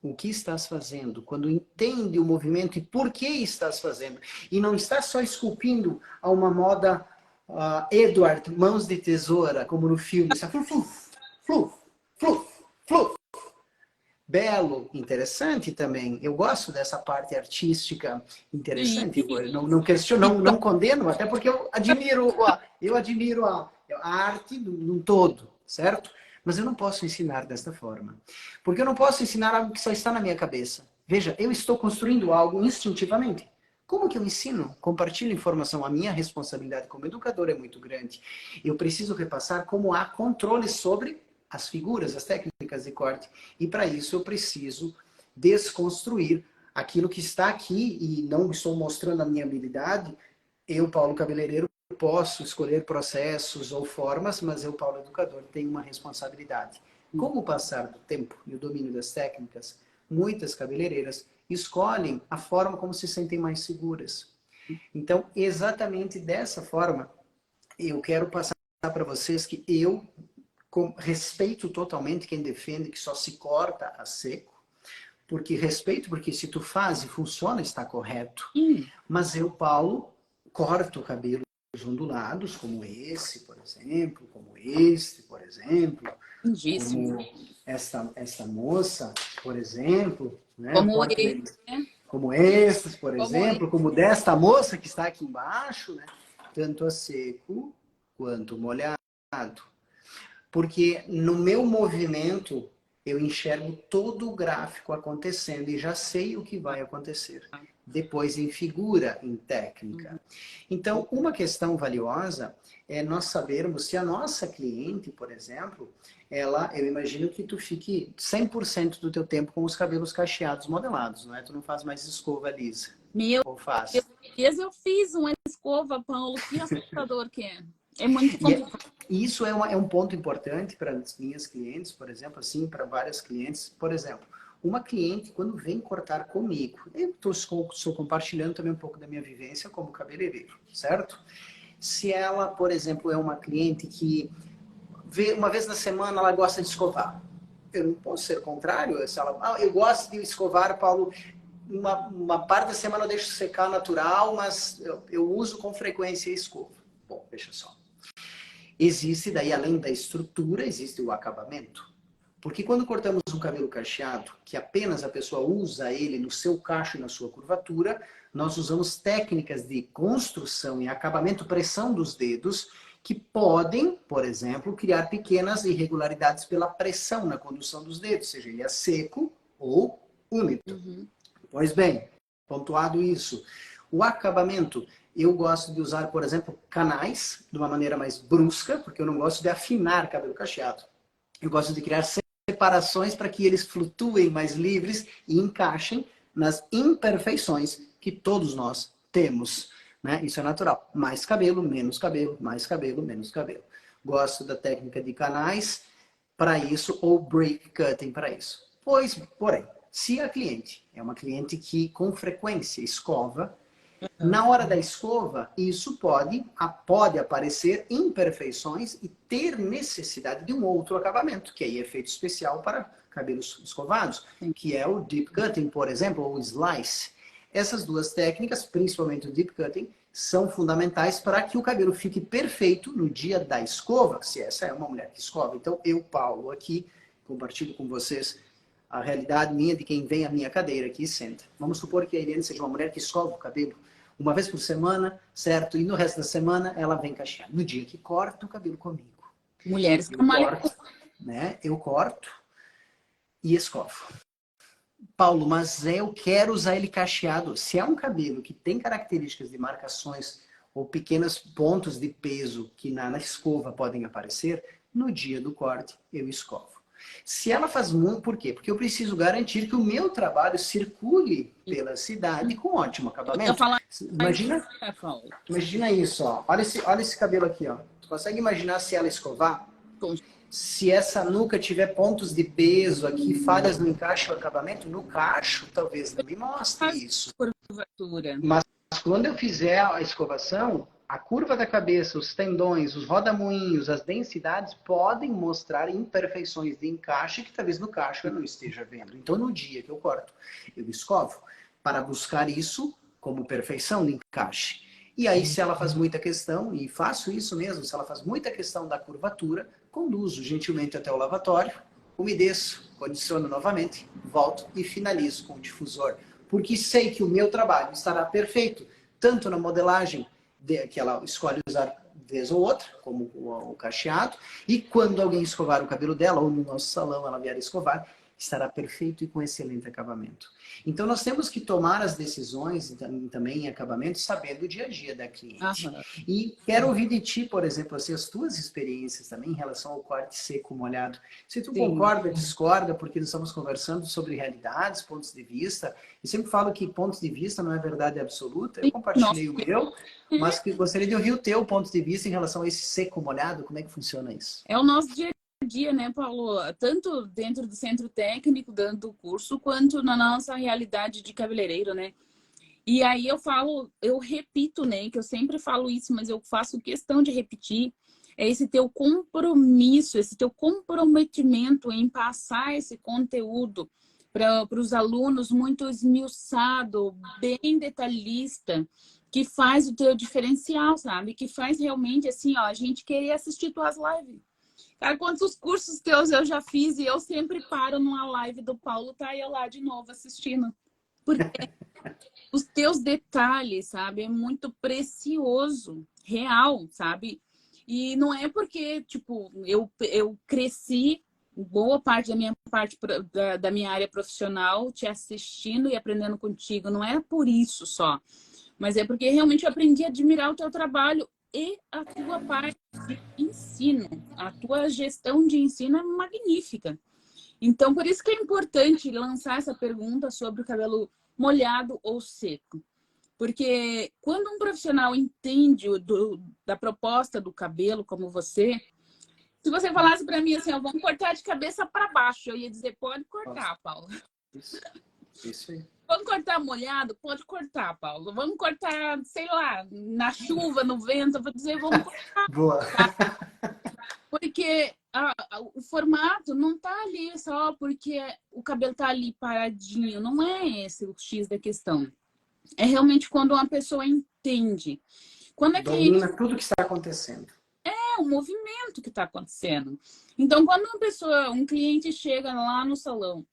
o que estás fazendo, quando entende o movimento e por que estás fazendo, e não estás só esculpindo a uma moda Edward, mãos de tesoura, como no filme, fluf, fluf, fluf, fluf. Belo, interessante também. Eu gosto dessa parte artística interessante. Eu não questiono, não condeno, até porque eu admiro a arte num todo, certo? Mas eu não posso ensinar desta forma. Porque eu não posso ensinar algo que só está na minha cabeça. Veja, eu estou construindo algo instintivamente. Como que eu ensino? Compartilho informação. A minha responsabilidade como educador é muito grande. Eu preciso repassar como há controle sobre as figuras, as técnicas de corte. E para isso eu preciso desconstruir aquilo que está aqui e não estou mostrando a minha habilidade. Eu, Paulo Cabeleireiro, posso escolher processos ou formas, mas eu, Paulo Educador, tenho uma responsabilidade. Com o passar do tempo e o domínio das técnicas, muitas cabeleireiras escolhem a forma como se sentem mais seguras. Então, exatamente dessa forma, eu quero passar para vocês que eu respeito totalmente quem defende que só se corta a seco, porque respeito, porque se tu faz e funciona, está correto. Mas eu, Paulo, corto cabelos ondulados, como esse, por exemplo, como este, por exemplo, como esta moça, por exemplo, né? Como estes, por exemplo, como desta moça que está aqui embaixo, né? Tanto a seco quanto molhado. Porque no meu movimento eu enxergo todo o gráfico acontecendo e já sei o que vai acontecer. Depois em figura, em técnica. Então, uma questão valiosa é nós sabermos se a nossa cliente, por exemplo, eu imagino que tu fique 100% do teu tempo com os cabelos cacheados modelados, não é? Tu não faz mais escova lisa. Ou faz? Eu fiz uma escova, Paulo, que assustador que é. É muito complicado. Isso é um ponto importante para as minhas clientes, por exemplo, assim, para várias clientes. Por exemplo, uma cliente, quando vem cortar comigo, eu estou compartilhando também um pouco da minha vivência como cabeleireiro, certo? Se ela, por exemplo, é uma cliente que uma vez na semana ela gosta de escovar, eu não posso ser contrário. Se ela, eu gosto de escovar, Paulo, uma parte da semana eu deixo secar natural, mas eu uso com frequência a escova. Bom, deixa só. Existe daí, além da estrutura, existe o acabamento. Porque quando cortamos um cabelo cacheado, que apenas a pessoa usa ele no seu cacho e na sua curvatura, nós usamos técnicas de construção e acabamento, pressão dos dedos, que podem, por exemplo, criar pequenas irregularidades pela pressão na condução dos dedos, seja ele a seco ou úmido. Pois bem, pontuado isso, o acabamento, eu gosto de usar, por exemplo, canais de uma maneira mais brusca, porque eu não gosto de afinar cabelo cacheado. Eu gosto de criar separações para que eles flutuem mais livres e encaixem nas imperfeições que todos nós temos, né? Isso é natural. Mais cabelo, menos cabelo, mais cabelo, menos cabelo. Gosto da técnica de canais para isso ou break cutting para isso. Porém, se a cliente é uma cliente que com frequência escova, na hora da escova, isso pode aparecer imperfeições e ter necessidade de um outro acabamento, que aí é feito especial para cabelos escovados, que é o deep cutting, por exemplo, ou o slice. Essas duas técnicas, principalmente o deep cutting, são fundamentais para que o cabelo fique perfeito no dia da escova, se essa é uma mulher que escova. Então, eu, Paulo, aqui, compartilho com vocês a realidade minha de quem vem à minha cadeira aqui e senta. Vamos supor que a Irene seja uma mulher que escova o cabelo uma vez por semana, certo? E no resto da semana ela vem cachear. No dia que corta o cabelo comigo. Mulheres eu com corto, né? Eu corto e escovo. Paulo, mas eu quero usar ele cacheado. Se é um cabelo que tem características de marcações ou pequenos pontos de peso que na escova podem aparecer, no dia do corte eu escovo. Se ela faz muito, por quê? Porque eu preciso garantir que o meu trabalho circule pela cidade com ótimo acabamento. Imagina isso, ó. Olha esse cabelo aqui, ó. Tu consegue imaginar se ela escovar? Se essa nuca tiver pontos de peso aqui, falhas no encaixe ou acabamento, no cacho, talvez não me mostre isso. Mas quando eu fizer a escovação, a curva da cabeça, os tendões, os rodamuinhos, as densidades podem mostrar imperfeições de encaixe que talvez no cacho eu não esteja vendo. Então, no dia que eu corto, eu escovo para buscar isso como perfeição de encaixe. E aí, se ela faz muita questão, e faço isso mesmo, se ela faz muita questão da curvatura, conduzo gentilmente até o lavatório, umedeço, condiciono novamente, volto e finalizo com o difusor. Porque sei que o meu trabalho estará perfeito, tanto na modelagem que ela escolhe usar vez ou outra, como o cacheado, e quando alguém escovar o cabelo dela, ou no nosso salão ela vier escovar, estará perfeito e com excelente acabamento. Então, nós temos que tomar as decisões também em acabamento, sabendo o dia a dia da cliente. E quero ouvir de ti, por exemplo, assim, as tuas experiências também em relação ao corte seco molhado. Se tu concorda, discorda, porque nós estamos conversando sobre realidades, pontos de vista. Eu sempre falo que pontos de vista não é verdade absoluta. Eu compartilhei o meu, mas que gostaria de ouvir o teu ponto de vista em relação a esse seco molhado. Como é que funciona isso? É o nosso dia dia, né, Paulo? Tanto dentro do centro técnico, dando o curso, quanto na nossa realidade de cabeleireiro, né? E aí eu repito, né, que eu sempre falo isso, mas eu faço questão de repetir, é esse teu compromisso, esse teu comprometimento em passar esse conteúdo para os alunos muito esmiuçado, bem detalhista, que faz o teu diferencial, sabe? Que faz realmente, assim, ó, a gente querer assistir tuas lives. Cara, quantos cursos teus eu já fiz e eu sempre paro numa live do Paulo, tá eu lá de novo assistindo. Porque os teus detalhes, sabe, é muito precioso, real, sabe? E não é porque, tipo, eu cresci boa parte da minha área profissional te assistindo e aprendendo contigo, não é por isso só. Mas é porque realmente eu aprendi a admirar o teu trabalho e a tua parte de ensino, a tua gestão de ensino é magnífica. Então, por isso que é importante lançar essa pergunta sobre o cabelo molhado ou seco. Porque quando um profissional entende da proposta do cabelo, como você, se você falasse para mim assim, ó, vamos cortar de cabeça para baixo, eu ia dizer, pode cortar, Paulo. Isso aí. Vamos cortar molhado? Pode cortar, Paulo. Vamos cortar, sei lá, na chuva, no vento. Eu vou dizer, vamos cortar. Boa. Tá? Porque o formato não tá ali só porque o cabelo tá ali paradinho. Não é esse o X da questão. É realmente quando uma pessoa entende. Quando a domina tudo que está acontecendo. É o movimento que está acontecendo. Então, quando um cliente chega lá no salão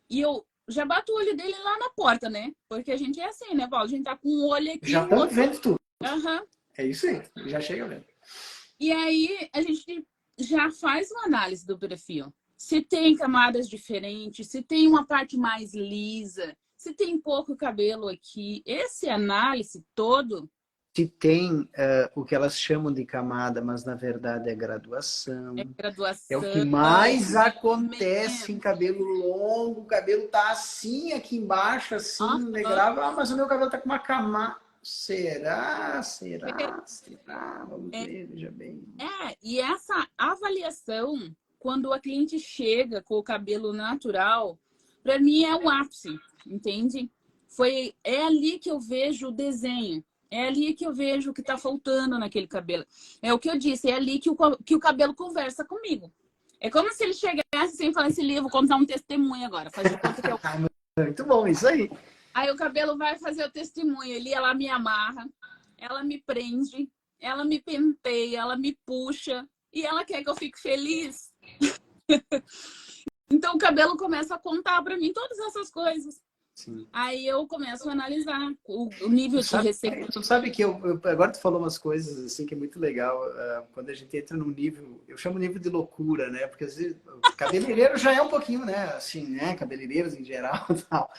e eu já bato o olho dele lá na porta, né? Porque a gente é assim, né, Paulo? A gente tá com um olho aqui. Já estamos vendo tudo. Uhum. É isso aí, já chega vendo. E aí a gente já faz uma análise do perfil. Se tem camadas diferentes, se tem uma parte mais lisa, se tem pouco cabelo aqui. Esse análise todo se tem o que elas chamam de camada, mas na verdade é É graduação. É o que graduação, mais acontece em pigmento. cabelo longo. O cabelo tá assim aqui embaixo, assim, no Aham. degrau. Ah, mas o meu cabelo tá com uma camada. Será? Será? Será? Vamos ver, veja bem. E essa avaliação, quando a cliente chega com o cabelo natural, para mim é o ápice, entende? É ali que eu vejo o desenho. É ali que eu vejo o que está faltando naquele cabelo. É o que eu disse, é ali que o cabelo conversa comigo. É como se ele chegasse assim e falasse, livro, vou contar um testemunho agora. Faz de conta que eu... Muito bom, isso aí. Aí o cabelo vai fazer o testemunho. Ali ela me amarra, ela me prende, ela me penteia, ela me puxa e ela quer que eu fique feliz. Então o cabelo começa a contar para mim todas essas coisas. Sim. Aí eu começo a analisar o nível de receita. Tu sabe que agora tu falou umas coisas assim que é muito legal. Quando a gente entra num nível, eu chamo nível de loucura, né? Porque às vezes cabeleireiro já é um pouquinho, né? Assim, né? Cabeleireiros em geral e tal.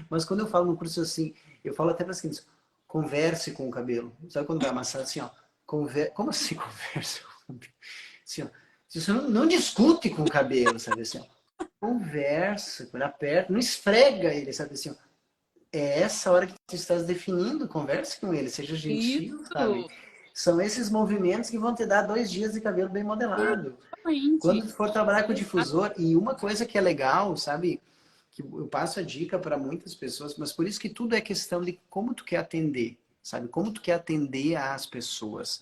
Mas quando eu falo no curso assim, eu falo até para as crianças, converse com o cabelo. Sabe quando vai amassar assim, ó? Como assim converse com o cabelo? Assim, ó. Você não discute com o cabelo, sabe assim, ó. Conversa, aperta, não esfrega ele, sabe assim, ó. É essa hora que tu estás definindo, converse com ele, seja gentil, sabe? Isso, São esses movimentos que vão te dar 2 dias de cabelo bem modelado. Quando exatamente. tu for trabalhar com Exato. difusor, e uma coisa que é legal, sabe? Que eu passo a dica para muitas pessoas, mas por isso que tudo é questão de como tu quer atender, sabe? Como tu quer atender às pessoas.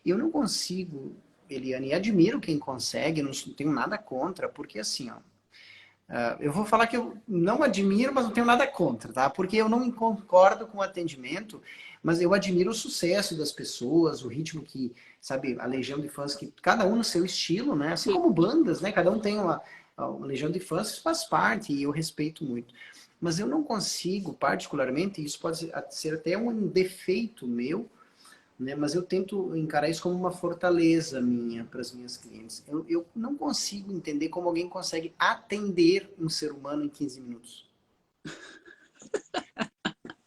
Eu não consigo, Eliane, e admiro quem consegue, não tenho nada contra, porque assim, ó, eu vou falar que eu não admiro, mas não tenho nada contra, tá? Porque eu não concordo com o atendimento, mas eu admiro o sucesso das pessoas, o ritmo que, sabe, a legião de fãs, que cada um no seu estilo, né? Assim como bandas, né? Cada um tem uma legião de fãs, isso faz parte e eu respeito muito. Mas eu não consigo, particularmente, isso pode ser até um defeito meu, né? Mas eu tento encarar isso como uma fortaleza minha para as minhas clientes. Eu não consigo entender como alguém consegue atender um ser humano em 15 minutos.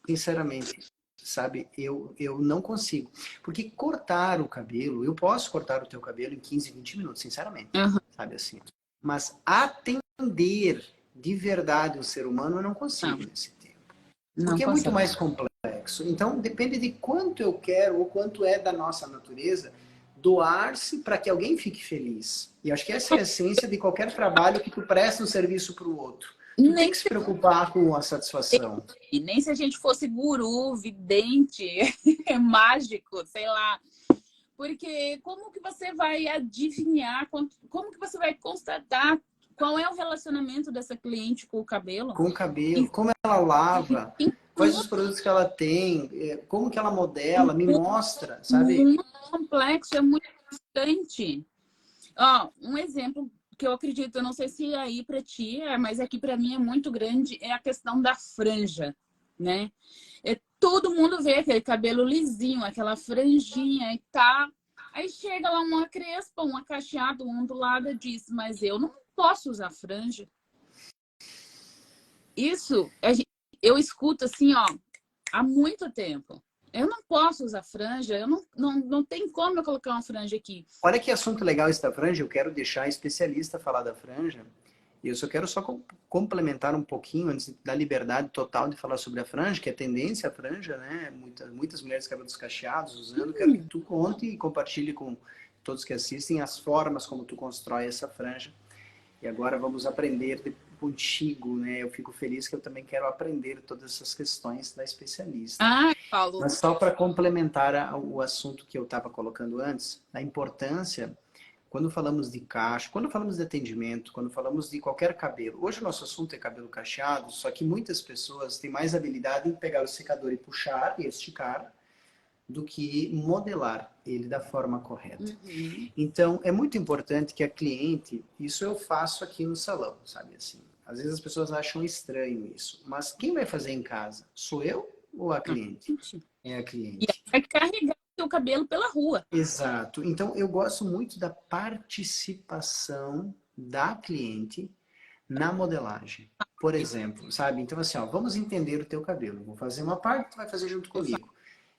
Sinceramente, sabe? Eu não consigo. Porque cortar o cabelo, eu posso cortar o teu cabelo em 15, 20 minutos, sinceramente. Aham. Sabe assim? Mas atender de verdade um ser humano eu não Não, consigo nesse tempo. não Porque é muito consegue. mais complexo. Então, depende de quanto eu quero ou quanto é da nossa natureza doar-se para que alguém fique feliz. E acho que essa é a essência de qualquer trabalho que tu presta um serviço para o outro. Tu tem Nem que se preocupar com a satisfação. E nem se a gente fosse guru, vidente, mágico, sei lá. Porque como que você vai adivinhar, como que você vai constatar qual é o relacionamento dessa cliente com o cabelo? Com o cabelo, E como ela lava, quais os muito, produtos que ela tem, como que ela modela, me mostra, sabe? muito complexo, é muito distante. Ó, um exemplo que eu acredito, eu não sei se aí para ti mas aqui para mim é muito grande, é a questão da franja, né? Todo mundo vê aquele cabelo lisinho, aquela franjinha e tá. Aí chega lá uma crespa, uma cacheada, uma ondulada diz, mas eu não posso usar franja. Isso eu escuto assim, ó, há muito tempo. Eu não posso usar franja, eu não tem como eu colocar uma franja aqui. Olha que assunto legal esse da franja, eu quero deixar especialista falar da franja. E eu só quero só complementar um pouquinho, antes da liberdade total de falar sobre a franja, que é tendência a franja, né? Muitas mulheres de cabelos cacheados usando. Quero que tu conte e compartilhe com todos que assistem as formas como tu constrói essa franja. E agora vamos aprender contigo, né? Eu fico feliz que eu também quero aprender todas essas questões da especialista. Ah, Paulo, Mas só para complementar o assunto que eu estava colocando antes, a importância, quando falamos de caixa, quando falamos de atendimento, quando falamos de qualquer cabelo. Hoje o nosso assunto é cabelo cacheado, só que muitas pessoas têm mais habilidade em pegar o secador e puxar e esticar do que modelar ele da forma correta. uhum. Então, é muito importante que a cliente, isso eu faço aqui no salão, sabe assim. Às vezes as pessoas acham estranho isso, mas quem vai fazer em casa? Sou eu ou a cliente? É a E aí cliente. vai carregar o seu cabelo pela rua. Exato. Então, eu gosto muito da participação da cliente na modelagem. Por exemplo, sabe? Então, assim, ó, vamos entender o teu cabelo. Vou fazer uma parte, tu vai fazer junto Eu falo, comigo.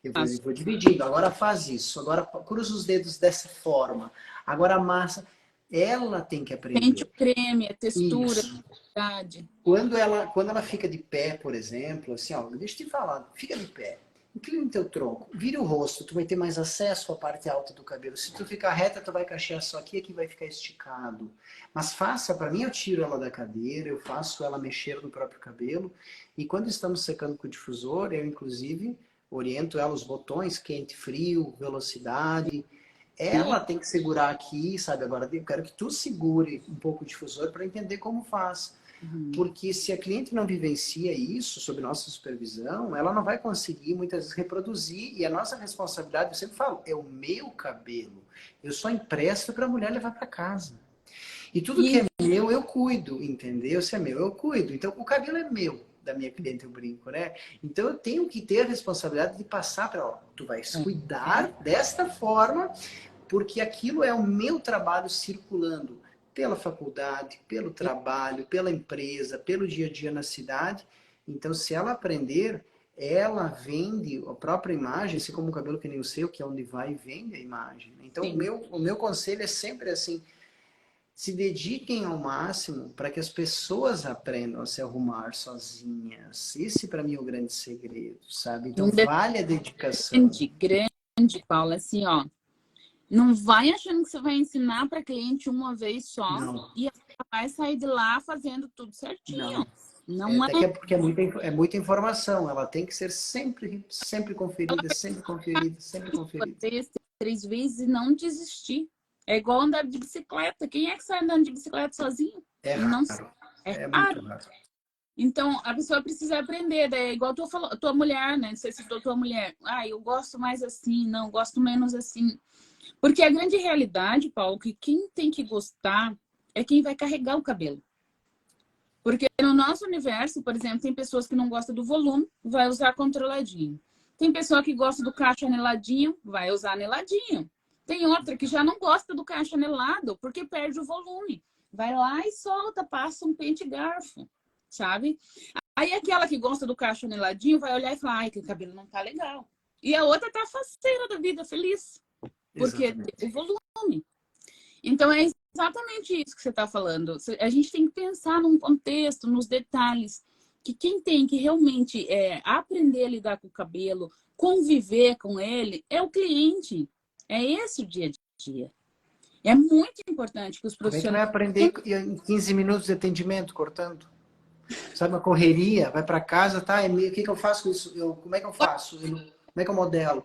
Eu vou dividindo. Agora faz isso. Agora cruza os dedos dessa forma. Agora a massa, ela tem que Sente aprender. o creme, a textura, Isso. a verdade. Quando ela fica de pé, por exemplo, assim, ó, deixa eu te falar, fica de pé. Inclina o teu tronco, vira o rosto, tu vai ter mais acesso à parte alta do cabelo. Se tu ficar reta, tu vai cachear só aqui vai ficar esticado. Mas faça, para mim, eu tiro ela da cadeira, eu faço ela mexer no próprio cabelo. E quando estamos secando com o difusor, eu, inclusive, oriento ela os botões, quente, frio, velocidade. Sim. Ela tem que segurar aqui, sabe? Agora eu quero que tu segure um pouco o difusor para entender como faz. Uhum. Porque se a cliente não vivencia isso sob nossa supervisão, ela não vai conseguir muitas vezes reproduzir. E a nossa responsabilidade, eu sempre falo, é o meu cabelo. Eu só empresto para a mulher levar para casa. E tudo que E, é meu, eu cuido, entendeu? Se é meu, eu cuido. Então, o cabelo é meu, da minha cliente, eu brinco, né? Então, eu tenho que ter a responsabilidade de passar para ela. Tu vais cuidar desta forma, porque aquilo é o meu trabalho circulando pela faculdade, pelo trabalho, pela empresa, pelo dia a dia na cidade. Então, se ela aprender, ela vende a própria imagem, assim como o cabelo que nem o seu, que é onde vai e vende a imagem. Então, sim. o meu conselho é sempre assim, se dediquem ao máximo para que as pessoas aprendam a se arrumar sozinhas. Esse, para mim, é o grande segredo, sabe? Então, Um vale a dedicação. grande, Paula, assim, ó. Não vai achando que você vai ensinar para cliente uma vez só Não, e ela vai sair de lá fazendo tudo certinho. não. Não é. Até que é porque é muita informação. Ela tem que ser sempre, sempre Ela conferida, sempre conferida, sempre vai conferida. fazer três vezes e não desistir. É igual andar de bicicleta. Quem é que sai andando de bicicleta sozinho? É Não raro. é É muito raro. raro. Então, a pessoa precisa aprender. Daí, é igual tua mulher, né? Você citou tua mulher. Ah, eu gosto mais assim, não, gosto menos assim. Porque a grande realidade, Paulo, que quem tem que gostar é quem vai carregar o cabelo. Porque no nosso universo, por exemplo, tem pessoas que não gostam do volume, vai usar controladinho. Tem pessoa que gosta do cacho aneladinho, vai usar aneladinho. Tem outra que já não gosta do cacho anelado, porque perde o volume. Vai lá e solta, passa um pente e garfo, sabe? Aí aquela que gosta do cacho aneladinho vai olhar e falar, ai, que o cabelo não tá legal. E a outra tá faceira da vida, feliz, porque Exatamente. deu volume. Então, é exatamente isso que você está falando. A gente tem que pensar num contexto, nos detalhes, que quem tem que realmente aprender a lidar com o cabelo, conviver com ele, é o cliente. É esse o dia a dia. É muito importante que os Como é que profissionais... vai aprender em 15 minutos de atendimento, cortando? Sabe, uma correria, vai para casa, tá? O que que eu faço com isso? Como é que eu faço? Como é que eu modelo?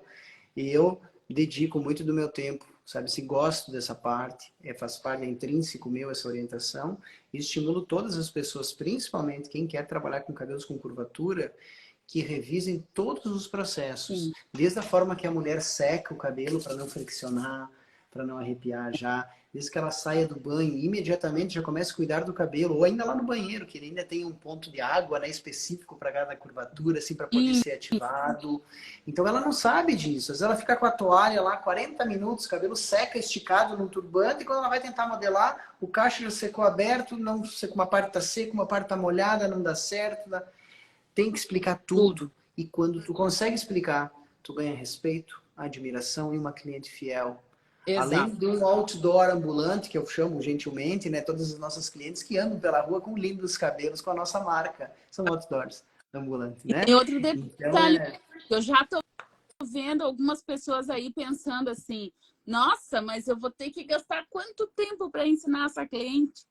E eu dedico muito do meu tempo, sabe? Se gosto dessa parte, faz parte, é intrínseco meu essa orientação, e estimulo todas as pessoas, principalmente quem quer trabalhar com cabelos com curvatura, que revisem todos os processos, Sim. desde a forma que a mulher seca o cabelo para não friccionar, para não arrepiar já, desde que ela saia do banho, imediatamente já comece a cuidar do cabelo, ou ainda lá no banheiro, que ainda tem um ponto de água, né, específico para cada curvatura, assim, para poder E ser ativado. Então ela não sabe disso, às vezes ela fica com a toalha lá 40 minutos, cabelo seca, esticado num turbante, e quando ela vai tentar modelar, o cacho já secou aberto, não, uma parte está seca, uma parte está molhada, não dá certo, tem que explicar tudo. tudo. E quando tu consegue explicar, tu ganha respeito, admiração e uma cliente fiel. Além Exato. do outdoor ambulante, que eu chamo gentilmente, né? Todas as nossas clientes que andam pela rua com lindos cabelos com a nossa marca. São outdoors ambulantes, E né? tem outro Então, detalhe. Eu já estou vendo algumas pessoas aí pensando assim, nossa, mas eu vou ter que gastar quanto tempo para ensinar essa cliente?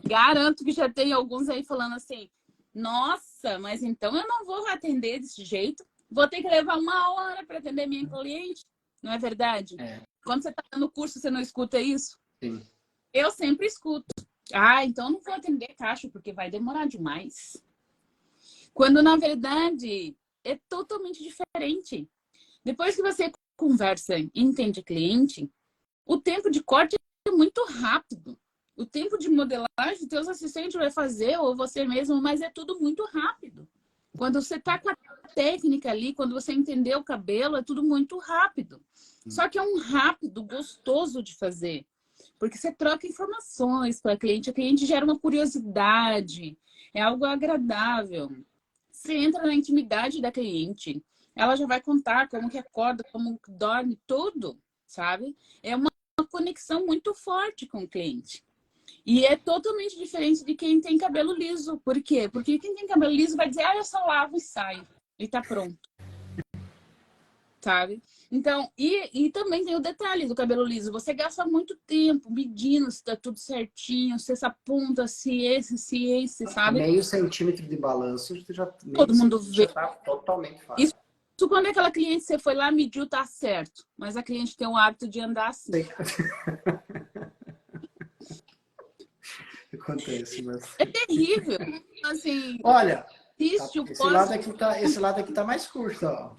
Garanto que já tem alguns aí falando assim, nossa, mas então eu não vou atender desse jeito, vou ter que levar uma hora para atender minha cliente, não é verdade? é, Quando você está dando curso, você não escuta isso? sim. Eu sempre escuto. Ah, então eu não vou atender caixa porque vai demorar demais. Quando na verdade é totalmente diferente. Depois que você conversa e entende cliente, o tempo de corte é muito rápido. O tempo de modelagem, teus assistentes vai fazer, ou você mesmo, mas é tudo muito rápido. Quando você está com a técnica ali, quando você entendeu o cabelo, é tudo muito rápido. Só que é um rápido gostoso de fazer. Porque você troca informações com a cliente gera uma curiosidade, é algo agradável. Você entra na intimidade da cliente. ela já vai contar como que acorda, como que dorme, tudo, sabe? É uma conexão muito forte com o cliente. E é totalmente diferente de quem tem cabelo liso. Por quê? Porque quem tem cabelo liso vai dizer, eu só lavo e saio. E tá pronto. Sabe? Então, e também tem o detalhe do cabelo liso. Você gasta muito tempo medindo se tá tudo certinho, se essa ponta, se esse, sabe? Meio centímetro de balanço, Todo mundo já vê. tá totalmente fácil. Isso quando é aquela cliente você foi lá, mediu, tá certo. Mas a cliente tem o hábito de andar assim. Acontece, mas... É terrível. Assim, Olha, existe o esse lado aqui tá mais curto, ó.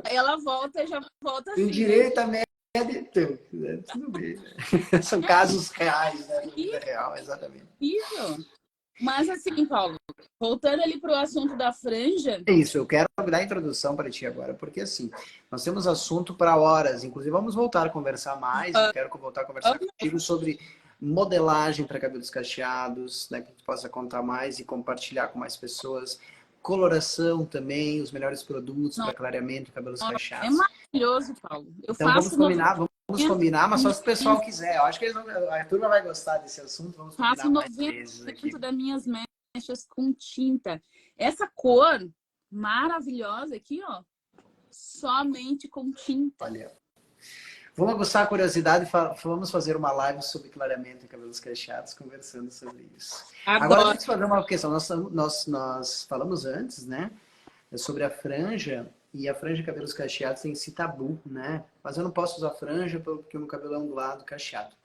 ela volta, já volta assim. Direita, média, tudo bem. Né? São casos reais, né? Da vida real, exatamente. Terrível. Mas assim, Paulo, voltando ali para o assunto da franja. É isso, eu quero dar a introdução para ti agora, porque assim, nós temos assunto para horas, inclusive vamos voltar a conversar mais, eu quero voltar a conversar contigo sobre modelagem para cabelos cacheados, né, que tu possa contar mais e compartilhar com mais pessoas, coloração também, os melhores produtos para clareamento, cabelos cacheados. É maravilhoso, Paulo. Eu então faço vamos combinar, mas só se o pessoal quiser. Eu acho que a turma vai gostar desse assunto, vamos combinar faço mais vezes aqui. 90% das minhas mechas com tinta. Essa cor maravilhosa aqui, ó, somente com tinta. Olha, vamos aguçar a curiosidade e vamos fazer uma live sobre clareamento e cabelos cacheados, conversando sobre isso. Agora, deixa eu te fazer uma questão. Nós falamos antes, né, sobre a franja, e a franja de cabelos cacheados tem esse tabu, né? Mas eu não posso usar franja porque o meu cabelo é ondulado, cacheado.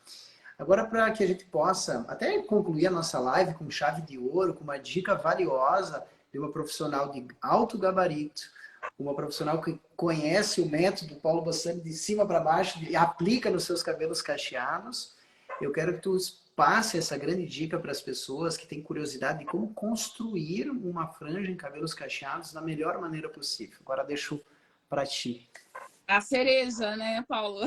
Agora, para que a gente possa até concluir a nossa live com chave de ouro, com uma dica valiosa de uma profissional de alto gabarito, uma profissional que conhece o método Paulo Bossani de cima para baixo e aplica nos seus cabelos cacheados, eu quero que tu passe essa grande dica para as pessoas que têm curiosidade de como construir uma franja em cabelos cacheados da melhor maneira possível. Agora deixo para ti. A cereja, né, Paulo?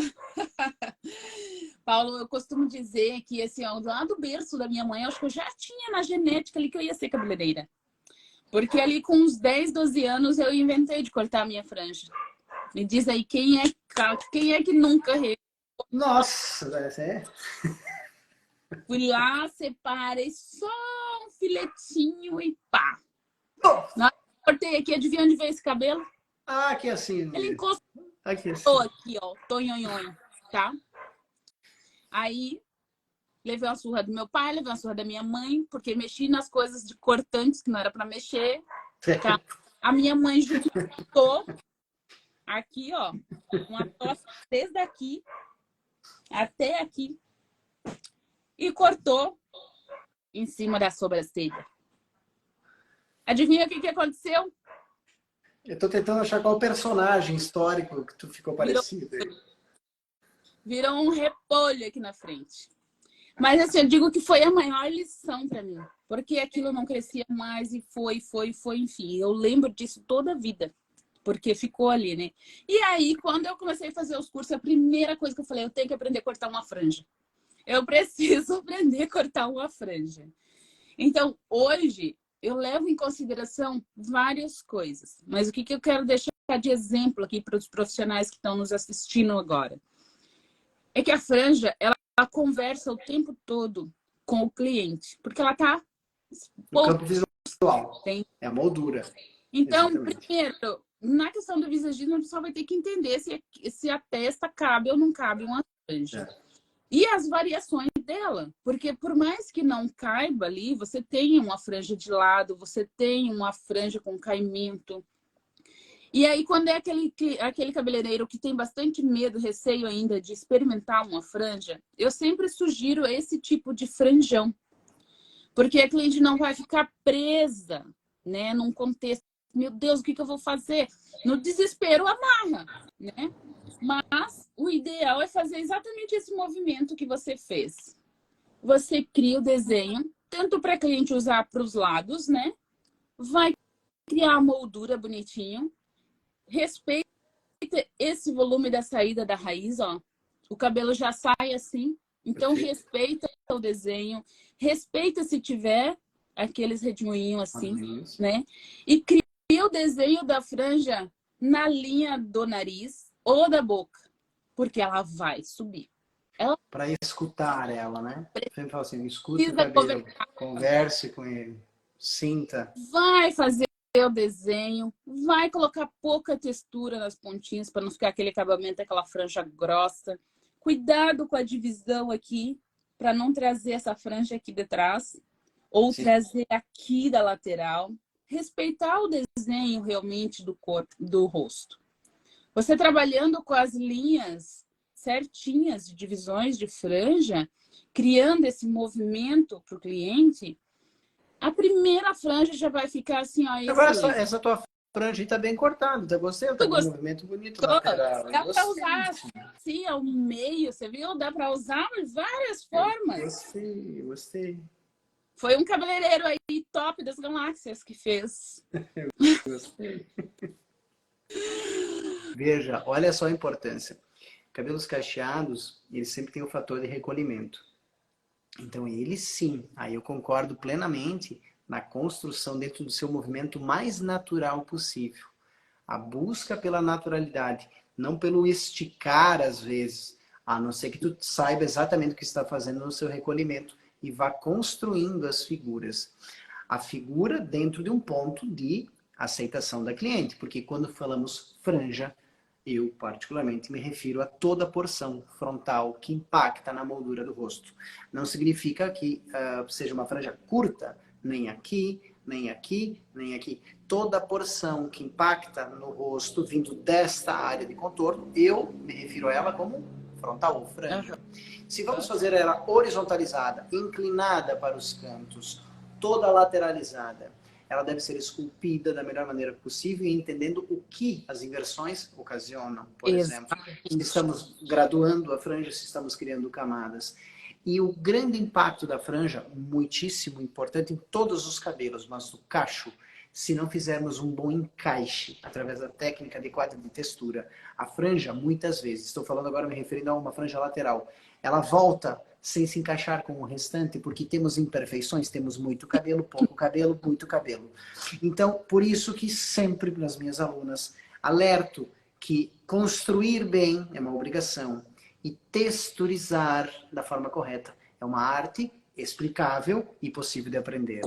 Paulo, eu costumo dizer que assim, ó, lá do berço da minha mãe, eu acho que eu já tinha na genética ali que eu ia ser cabeleireira. Porque ali com uns 10, 12 anos eu inventei de cortar a minha franja. Me diz aí, quem é que nunca... Nossa, é... Fui lá, separei só um filetinho e pá. Cortei aqui, adivinha onde veio esse cabelo? Ah, aqui assim. Ele encostou aqui, assim. Aqui, ó, tonhonhon, tá? Aí, levei uma surra do meu pai, levei uma surra da minha mãe, porque mexi nas coisas de cortantes que não era para mexer. Tá? A minha mãe juntou aqui, ó, uma tosse desde aqui até aqui e cortou em cima da sobrancelha. Adivinha o que aconteceu? Eu tô tentando achar qual personagem histórico que tu ficou parecido. Virou um repolho aqui na frente. Mas assim, eu digo que foi a maior lição para mim. Porque aquilo não crescia mais e foi, enfim. Eu lembro disso toda a vida. Porque ficou ali, né? E aí, quando eu comecei a fazer os cursos, a primeira coisa que eu falei, eu tenho que aprender a cortar uma franja. Eu preciso aprender a cortar uma franja. Então, hoje, eu levo em consideração várias coisas. Mas o que eu quero deixar de exemplo aqui para os profissionais que estão nos assistindo agora? É que a franja, ela conversa o tempo todo com o cliente. Porque ela está... No campo visual. Tem. É a moldura. Então, exatamente. primeiro, na questão do visagismo, a pessoa vai ter que entender se a testa cabe ou não cabe uma franja. E as variações dela. Porque por mais que não caiba ali, você tem uma franja de lado, você tem uma franja com caimento. E aí, quando é aquele cabeleireiro que tem bastante medo, receio ainda de experimentar uma franja, eu sempre sugiro esse tipo de franjão. Porque a cliente não vai ficar presa, né, num contexto. Meu Deus, o que eu vou fazer? No desespero, amarra, né? Mas o ideal é fazer exatamente esse movimento que você fez. Você cria o desenho, tanto para a cliente usar para os lados, né? Vai criar a moldura bonitinho. Respeita esse volume da saída da raiz, ó. O cabelo já sai assim. Então, respeita o desenho. Respeita se tiver aqueles redemoinhos assim, né? E cria o desenho da franja na linha do nariz ou da boca, porque ela vai subir. Ela Para escutar ela, né? Sempre falo assim, escute o precisa cabelo, conversar, converse com ele, sinta. vai fazer o desenho, vai colocar pouca textura nas pontinhas para não ficar aquele acabamento, aquela franja grossa. Cuidado com a divisão aqui, para não trazer essa franja aqui de trás, ou Sim. trazer aqui da lateral. Respeitar o desenho realmente do corpo, do rosto. Você trabalhando com as linhas certinhas de divisões de franja, criando esse movimento para o cliente, a primeira franja já vai ficar assim, ó, Agora excelente. essa tua franja aí tá bem cortada, tá gostando? Tá Tu com um gostou? movimento bonito lateral. Dá para Gostei. usar assim ao meio, você viu? Dá para usar de várias formas. Gostei, gostei. Foi um cabeleireiro aí top das galáxias que fez. Gostei. Veja, olha só a importância. Cabelos cacheados, eles sempre têm o fator de recolhimento. Então, eles sim, aí eu concordo plenamente na construção dentro do seu movimento mais natural possível. A busca pela naturalidade, não pelo esticar às vezes, a não ser que tu saiba exatamente o que está fazendo no seu recolhimento e vá construindo as figuras. A figura dentro de um ponto de aceitação da cliente, porque quando falamos franja, eu particularmente me refiro a toda a porção frontal que impacta na moldura do rosto. Não significa que seja uma franja curta, nem aqui, nem aqui, nem aqui. Toda a porção que impacta no rosto vindo desta área de contorno, eu me refiro a ela como frontal ou franja. Se vamos fazer ela horizontalizada, inclinada para os cantos, toda lateralizada, ela deve ser esculpida da melhor maneira possível e entendendo o que as inversões ocasionam, por exemplo. Se estamos graduando a franja, se estamos criando camadas. E o grande impacto da franja, muitíssimo importante em todos os cabelos, mas do cacho, se não fizermos um bom encaixe através da técnica adequada de textura, a franja, muitas vezes, estou falando agora me referindo a uma franja lateral, ela volta sem se encaixar com o restante, porque temos imperfeições, temos muito cabelo, pouco cabelo, muito cabelo. Então, por isso que sempre nas minhas alunas alerto que construir bem é uma obrigação e texturizar da forma correta é uma arte explicável e possível de aprender.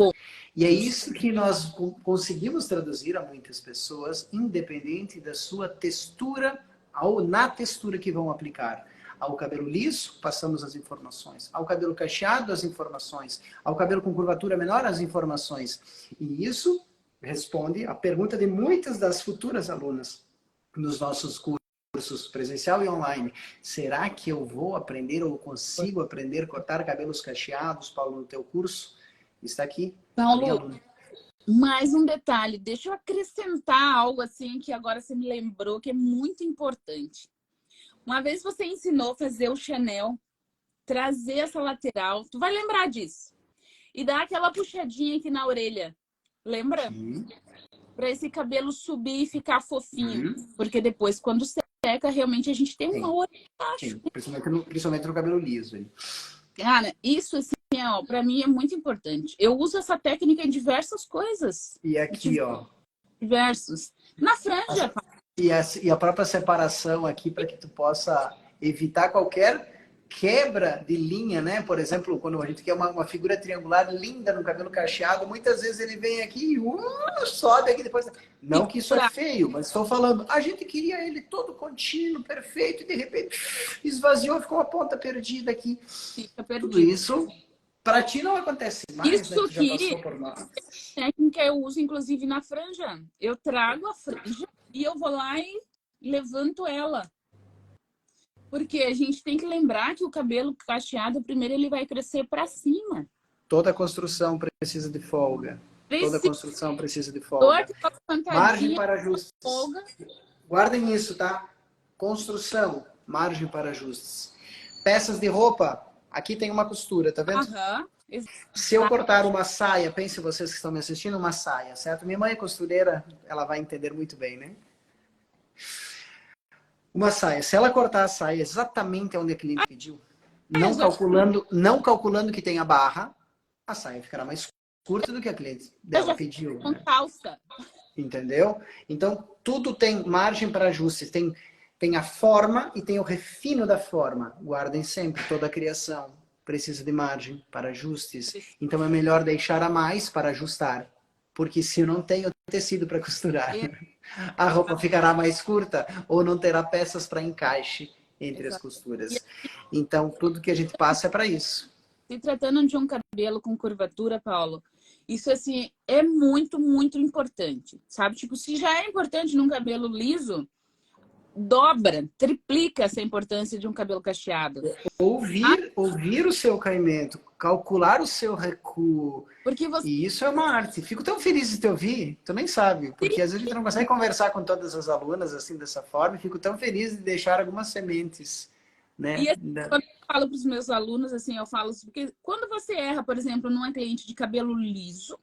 E é isso que nós conseguimos traduzir a muitas pessoas, independente da sua textura ou na textura que vão aplicar. Ao cabelo liso, passamos as informações. Ao cabelo cacheado, as informações. Ao cabelo com curvatura menor, as informações. E isso responde à pergunta de muitas das futuras alunas nos nossos cursos presencial e online. Será que eu vou aprender ou consigo aprender a cortar cabelos cacheados, Paulo, no teu curso? Está aqui. Paulo, mais um detalhe. Deixa eu acrescentar algo assim que agora você me lembrou que é muito importante. Uma vez você ensinou a fazer o Chanel, trazer essa lateral, tu vai lembrar disso. E dar aquela puxadinha aqui na orelha. Lembra? Para esse cabelo subir e ficar fofinho. Porque depois, quando seca, realmente a gente tem uma orelha embaixo. Principalmente no cabelo liso. Cara, isso assim, para mim é muito importante. Eu uso essa técnica em diversas coisas. E aqui, ó. Diversos. Na franja, E a própria separação aqui para que tu possa evitar qualquer quebra de linha, né? Por exemplo, quando a gente quer uma figura triangular linda no cabelo cacheado, muitas vezes ele vem aqui e sobe aqui depois. Não que isso é feio, mas estou falando, a gente queria ele todo contínuo, perfeito, e de repente esvaziou, ficou uma ponta perdida aqui. Fica perdido. Tudo isso, para ti não acontece mais, isso né? Tu já aqui, passou por nós. Técnica eu uso inclusive na franja. Eu trago a franja e eu vou lá e levanto ela. Porque a gente tem que lembrar que o cabelo cacheado, primeiro ele vai crescer para cima. Toda construção precisa de folga. Toda construção precisa de folga. Margem Margem para ajustes. Folga. Guardem isso, tá? Construção, margem para ajustes. Peças de roupa, aqui tem uma costura, tá vendo? Se eu cortar uma saia, pense vocês que estão me assistindo, uma saia, certo? Minha mãe é costureira, ela vai entender muito bem, né? Uma saia, se ela cortar a saia exatamente onde a cliente pediu, não calculando que tem a barra, a saia ficará mais curta do que a cliente dela pediu. Com calça. Entendeu? Então, tudo tem margem para ajustes. Tem a forma e tem o refino da forma. Guardem sempre, toda a criação precisa de margem para ajustes. Então é melhor deixar a mais para ajustar. Porque se eu não tenho tecido para costurar, a roupa ficará mais curta ou não terá peças para encaixe entre as costuras. Então, tudo que a gente passa é para isso. Se tratando de um cabelo com curvatura, Paulo, isso assim é muito, muito importante, sabe? Tipo, se já é importante num cabelo liso, dobra, triplica essa importância de um cabelo cacheado. Ouvir o seu caimento, calcular o seu recuo. Porque você... E isso é uma arte. Fico tão feliz de te ouvir, tu nem sabe. Porque às vezes a gente não consegue conversar com todas as alunas assim dessa forma. E fico tão feliz de deixar algumas sementes, né? E assim, quando eu falo para os meus alunos, assim, eu falo assim, porque quando você erra, por exemplo, numa cliente de cabelo liso,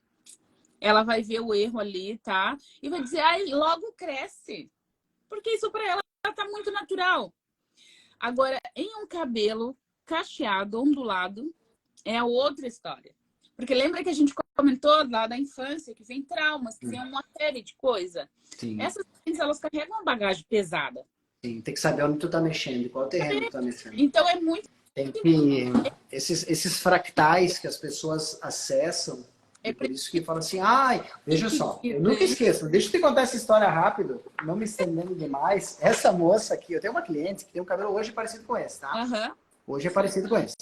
ela vai ver o erro ali, tá? E vai dizer, ai, logo cresce. Porque isso para ela tá muito natural. Agora, em um cabelo cacheado, ondulado, é outra história. Porque lembra que a gente comentou lá da infância, que vem traumas, que vem uma série de coisas. Sim. Essas clientes, elas carregam uma bagagem pesada. Sim, tem que saber onde tu tá mexendo, qual terreno tu tá mexendo. Então, é muito... Tem que... Esses fractais que as pessoas acessam, e por isso que fala assim, ai, veja só, eu nunca esqueço, deixa eu te contar essa história rápido, não me estendendo demais. Essa moça aqui, eu tenho uma cliente que tem um cabelo hoje parecido com esse, tá? Uhum. Hoje é parecido com esse.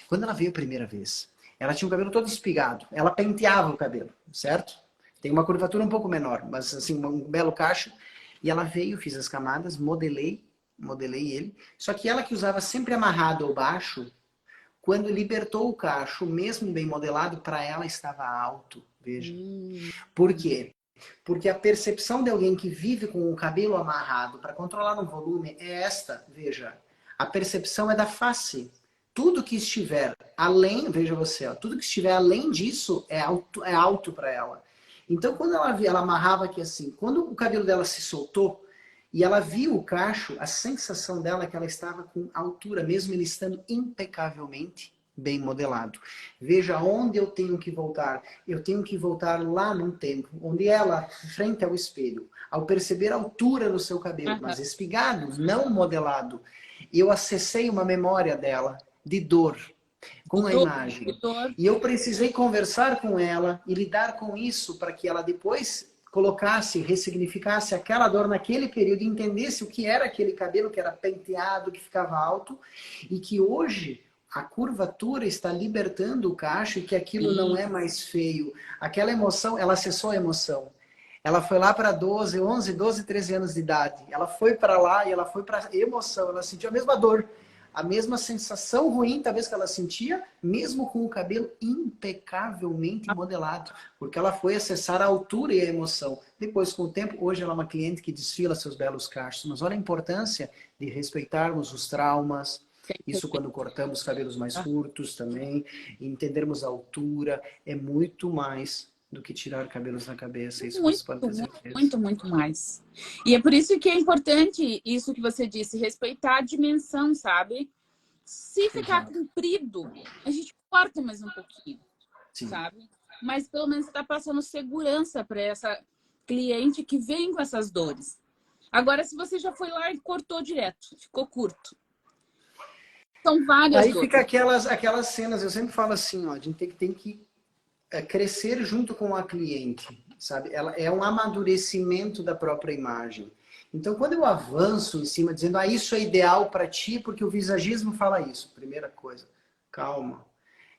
Quando ela veio a primeira vez, ela tinha o cabelo todo espigado, ela penteava o cabelo, certo? Tem uma curvatura um pouco menor, mas assim, um belo cacho. E ela veio, fiz as camadas, modelei ele. Só que ela que usava sempre amarrado ou baixo, quando libertou o cacho, mesmo bem modelado, para ela estava alto. Veja. Por quê? Porque a percepção de alguém que vive com o cabelo amarrado para controlar o volume é esta. Veja. A percepção é da face. Tudo que estiver além, veja você, ó, tudo que estiver além disso é alto para ela. Então, quando ela amarrava aqui assim, quando o cabelo dela se soltou e ela viu o cacho, a sensação dela é que ela estava com altura, mesmo ele estando impecavelmente bem modelado. Veja onde eu tenho que voltar. Eu tenho que voltar lá num tempo, onde ela, frente ao espelho, ao perceber a altura no seu cabelo, mas espigado, não modelado, eu acessei uma memória dela de dor com a imagem. E eu precisei conversar com ela e lidar com isso para que ela depois colocasse, ressignificasse aquela dor naquele período e entendesse o que era aquele cabelo que era penteado, que ficava alto e que hoje a curvatura está libertando o cacho e que aquilo não é mais feio. Aquela emoção, ela acessou a emoção. Ela foi lá para 11, 12, 13 anos de idade. Ela foi para lá e ela foi para a emoção. Ela sentiu a mesma dor. A mesma sensação ruim, talvez, que ela sentia, mesmo com o cabelo impecavelmente modelado. Porque ela foi acessar a altura e a emoção. Depois, com o tempo, hoje ela é uma cliente que desfila seus belos cachos. Mas olha a importância de respeitarmos os traumas. Isso quando cortamos cabelos mais curtos também. E entendermos a altura. É muito mais do que tirar cabelos na cabeça. Isso você pode ter certeza. Muito, muito mais. E é por isso que é importante isso que você disse, respeitar a dimensão, sabe? Se ficar comprido, a gente corta mais um pouquinho, sabe? Mas pelo menos está passando segurança para essa cliente que vem com essas dores. Agora, se você já foi lá e cortou direto, ficou curto. São várias dores. Aí fica dores. aquelas cenas, eu sempre falo assim, ó, a gente tem que crescer junto com a cliente, sabe? Ela é um amadurecimento da própria imagem. Então, quando eu avanço em cima dizendo, isso é ideal para ti, porque o visagismo fala isso. Primeira coisa, calma.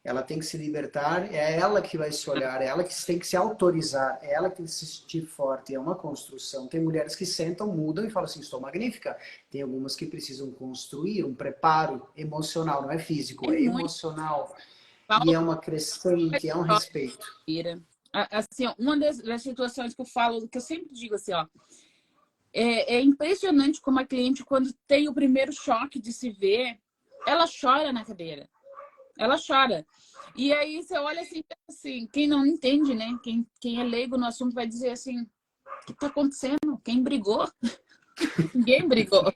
Ela tem que se libertar, é ela que vai se olhar, é ela que tem que se autorizar, é ela que tem que se sentir forte, é uma construção. Tem mulheres que sentam, mudam e falam assim, estou magnífica. Tem algumas que precisam construir um preparo emocional, não é físico, é emocional. Paulo, e é uma crescente, é um respeito. Assim, uma das situações que eu falo, que eu sempre digo assim, ó, é impressionante como a cliente, quando tem o primeiro choque de se ver, ela chora na cadeira. Ela chora. E aí você olha assim, quem não entende, né? Quem é leigo no assunto vai dizer assim, o que está acontecendo? Quem brigou? Ninguém brigou.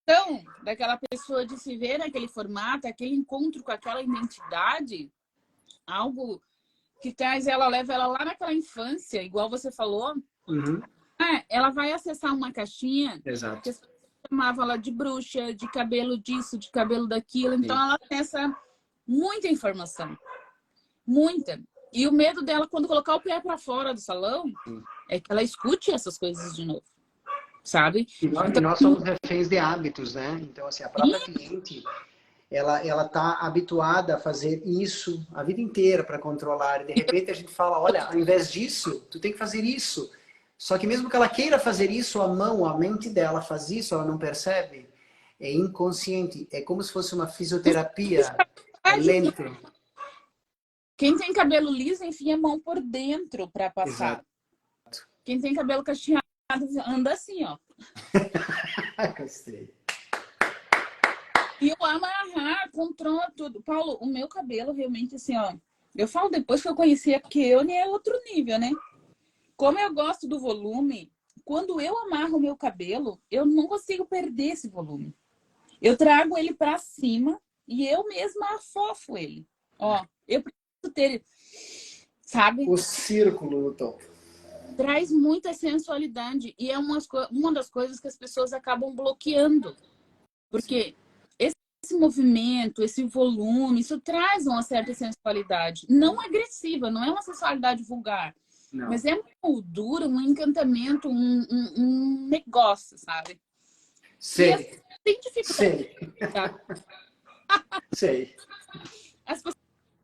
Então, daquela pessoa de se ver naquele formato, aquele encontro com aquela identidade, algo que traz ela, leva ela lá naquela infância, igual você falou, Uhum. Ela vai acessar uma caixinha Exato. que as pessoas chamavam ela de bruxa, de cabelo disso, de cabelo daquilo. Então, Sim. ela acessa muita informação. Muita. E o medo dela, quando colocar o pé para fora do salão, é que ela escute essas coisas de novo, sabe? E Então, nós somos reféns de hábitos, né? Então, assim, a própria sim, cliente, ela tá habituada a fazer isso a vida inteira para controlar. E de repente a gente fala, olha, ao invés disso, tu tem que fazer isso. Só que mesmo que ela queira fazer isso, a mente dela faz isso, ela não percebe. É inconsciente. É como se fosse uma fisioterapia. É lento. quem tem cabelo liso enfia a mão por dentro para Exato. passar. Quem tem cabelo cacheado anda assim, ó. Gostei. E o amarrar, controla tudo. Paulo, o meu cabelo realmente assim, ó. Eu falo depois que eu conheci a Keone é outro nível, né? Como eu gosto do volume, quando eu amarro o meu cabelo, eu não consigo perder esse volume. Eu trago ele para cima e eu mesma afofo ele. Ó, eu preciso ter, sabe? O círculo no topo. Traz muita sensualidade e é uma das coisas que as pessoas acabam bloqueando. Porque esse movimento, esse volume, isso traz uma certa sensualidade. Não agressiva, não é uma sensualidade vulgar. Não. Mas é uma moldura, um encantamento, um negócio, sabe? Sei. E tem dificuldade. Sei. As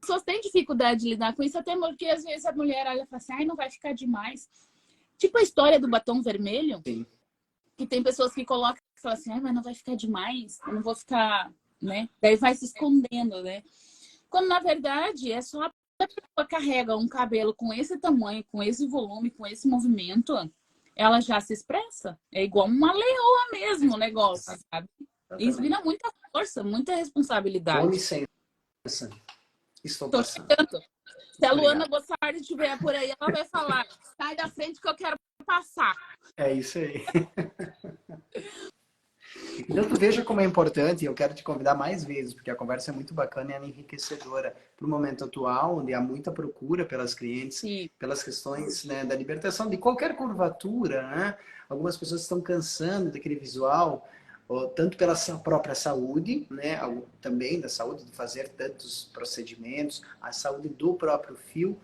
pessoas têm dificuldade de lidar com isso, até porque às vezes a mulher olha e fala assim, ai, não vai ficar demais. Tipo a história do batom vermelho, Sim. que tem pessoas que colocam e falam assim, ai, mas não vai ficar demais, eu não vou ficar, né? Daí vai se escondendo, né? Quando na verdade é só a pessoa carrega um cabelo com esse tamanho, com esse volume, com esse movimento, ela já se expressa. É igual uma leoa mesmo o negócio, sabe? Isso vira muita força, muita Com responsabilidade. licença. Estou Tô passando. chegando. Se a Luana Obrigado. Bossardi estiver por aí, ela vai falar, sai da frente que eu quero passar. É isso aí. Então, tu veja como é importante, e eu quero te convidar mais vezes, porque a conversa é muito bacana e é enriquecedora para o momento atual, onde há muita procura pelas clientes, Sim. pelas questões, né, da libertação de qualquer curvatura, né? Algumas pessoas estão cansando daquele visual, tanto pela própria saúde, né, também da saúde, de fazer tantos procedimentos, a saúde do próprio fio,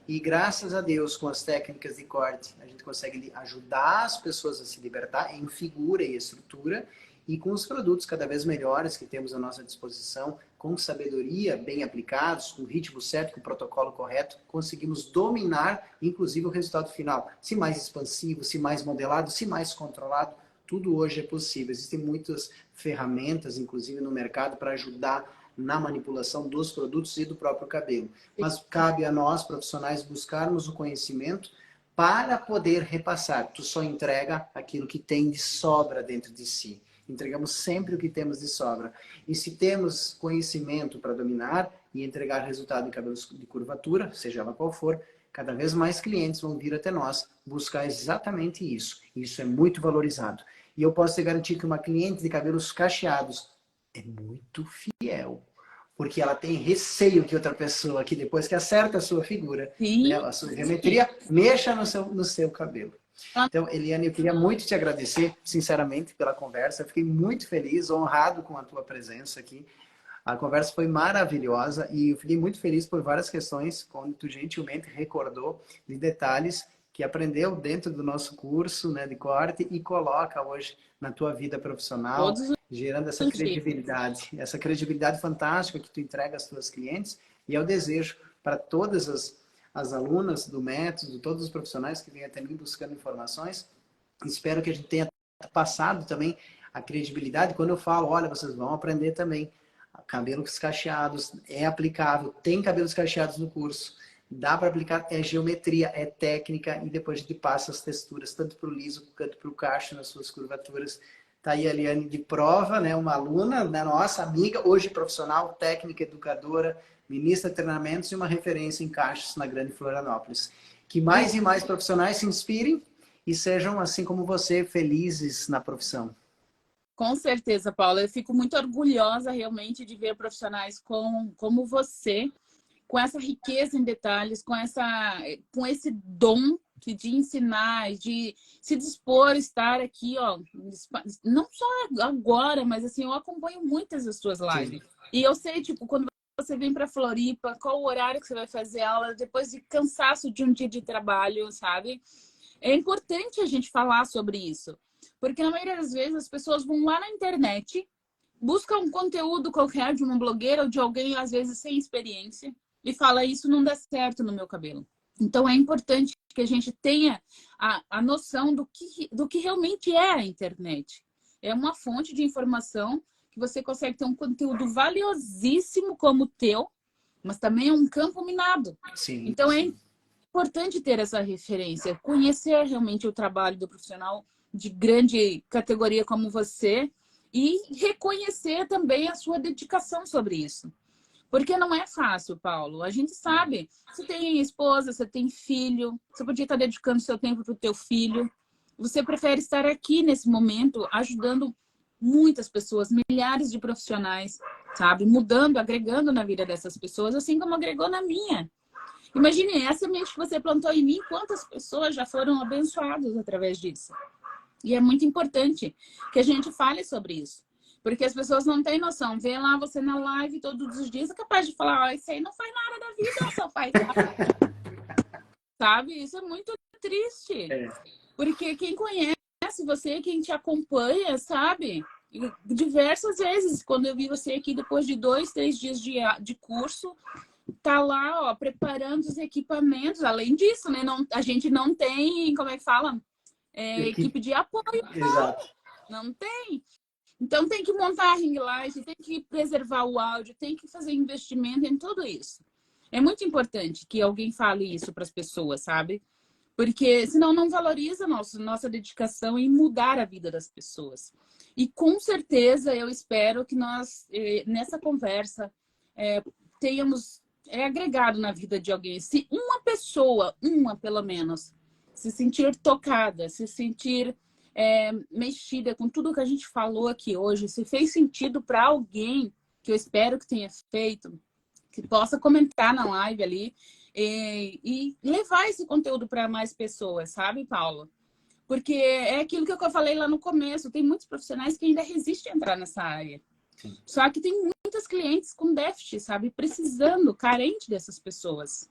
e graças a Deus, com as técnicas de corte, a gente consegue ajudar as pessoas a se libertar em figura e estrutura, e com os produtos cada vez melhores que temos à nossa disposição, com sabedoria, bem aplicados, com o ritmo certo, com o protocolo correto, conseguimos dominar, inclusive, o resultado final. Se mais expansivo, se mais modelado, se mais controlado, tudo hoje é possível. Existem muitas ferramentas, inclusive, no mercado para ajudar na manipulação dos produtos e do próprio cabelo. Mas cabe a nós, profissionais, buscarmos o conhecimento para poder repassar. Tu só entrega aquilo que tem de sobra dentro de si. Entregamos sempre o que temos de sobra. E se temos conhecimento para dominar e entregar resultado em cabelos de curvatura, seja ela qual for, cada vez mais clientes vão vir até nós buscar exatamente isso. Isso é muito valorizado. E eu posso te garantir que uma cliente de cabelos cacheados é muito fiel. Porque ela tem receio que outra pessoa, que depois que acerta a sua figura, né, a sua geometria, mexa no seu cabelo. Então, Eliane, eu queria muito te agradecer, sinceramente, pela conversa. Eu fiquei muito feliz, honrado com a tua presença aqui. A conversa foi maravilhosa e eu fiquei muito feliz por várias questões, quando tu gentilmente recordou de detalhes que aprendeu dentro do nosso curso, né, de corte e coloca hoje na tua vida profissional, Todos gerando os dias. essa credibilidade fantástica que tu entrega às tuas clientes, e é o desejo para todas as alunas do método, todos os profissionais que vêm até mim buscando informações. Espero que a gente tenha passado também a credibilidade quando eu falo, olha, vocês vão aprender também. Cabelos cacheados é aplicável, tem cabelos cacheados no curso, dá para aplicar, é geometria, é técnica, e depois a gente passa as texturas, tanto para o liso quanto para o cacho nas suas curvaturas. Tá aí a Eliane de prova, né? Uma aluna, né? Nossa amiga, hoje profissional, técnica, educadora, ministra de treinamentos e uma referência em cachos na Grande Florianópolis. Que mais e mais profissionais se inspirem e sejam, assim como você, felizes na profissão. Com certeza, Paula. Eu fico muito orgulhosa realmente de ver profissionais como você, com essa riqueza em detalhes, com esse dom de ensinar, de se dispor a estar aqui, ó, não só agora, mas assim, eu acompanho muitas das suas lives. Sim. E eu sei, tipo, quando você vem para Floripa, qual o horário que você vai fazer aula, depois de cansaço de um dia de trabalho, sabe? É importante a gente falar sobre isso. Porque na maioria das vezes as pessoas vão lá na internet, buscam um conteúdo qualquer de uma blogueira ou de alguém, às vezes, sem experiência, e fala, isso não dá certo no meu cabelo. Então, é importante que a gente tenha a noção do que realmente é a internet. É uma fonte de informação que você consegue ter um conteúdo valiosíssimo como o teu, mas também é um campo minado. Sim, então, sim. é importante ter essa referência, conhecer realmente o trabalho do profissional de grande categoria como você e reconhecer também a sua dedicação sobre isso. Porque não é fácil, Paulo. A gente sabe. Você tem esposa, você tem filho. Você podia estar dedicando seu tempo para o teu filho. Você prefere estar aqui nesse momento, ajudando muitas pessoas, milhares de profissionais, sabe? Mudando, agregando na vida dessas pessoas, assim como agregou na minha. Imagine, essa semente que você plantou em mim, quantas pessoas já foram abençoadas através disso. E é muito importante que a gente fale sobre isso. Porque as pessoas não têm noção. Vê lá você na live todos os dias, é capaz de falar, isso aí não faz nada da vida, só faz sabe? Isso é muito triste. Porque quem conhece você, quem te acompanha, sabe? E diversas vezes, quando eu vi você aqui depois de 2, 3 dias de curso, tá lá, ó, preparando os equipamentos. Além disso, né? A gente não tem, como é que fala? Equipe de apoio. Exato. Não tem. Então, tem que montar a ring light, tem que preservar o áudio, tem que fazer investimento em tudo isso. É muito importante que alguém fale isso para as pessoas, sabe? Porque senão não valoriza nossa dedicação em mudar a vida das pessoas. E com certeza eu espero que nós, nessa conversa, tenhamos agregado na vida de alguém. Se uma pessoa, uma pelo menos, se sentir tocada, se sentir mexida com tudo que a gente falou aqui hoje, se fez sentido para alguém, que eu espero que tenha feito, que possa comentar na live ali e levar esse conteúdo para mais pessoas, sabe, Paulo? Porque é aquilo que eu falei lá no começo, tem muitos profissionais que ainda resistem a entrar nessa área. Sim. Só que tem muitas clientes com déficit, sabe, precisando, carente dessas pessoas.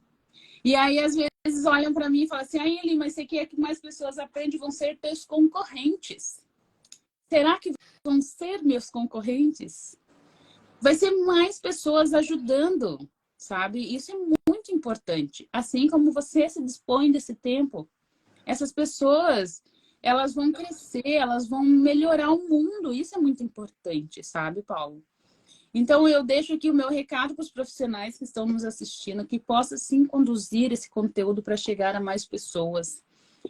E aí, às vezes, olham para mim e falam assim, Eli, mas você quer que mais pessoas aprendam, vão ser teus concorrentes. Será que vão ser meus concorrentes? Vai ser mais pessoas ajudando, sabe? Isso é muito importante. Assim como você se dispõe desse tempo, essas pessoas, elas vão crescer, elas vão melhorar o mundo. Isso é muito importante, sabe, Paulo? Então, eu deixo aqui o meu recado para os profissionais que estão nos assistindo, que possam, sim, conduzir esse conteúdo para chegar a mais pessoas.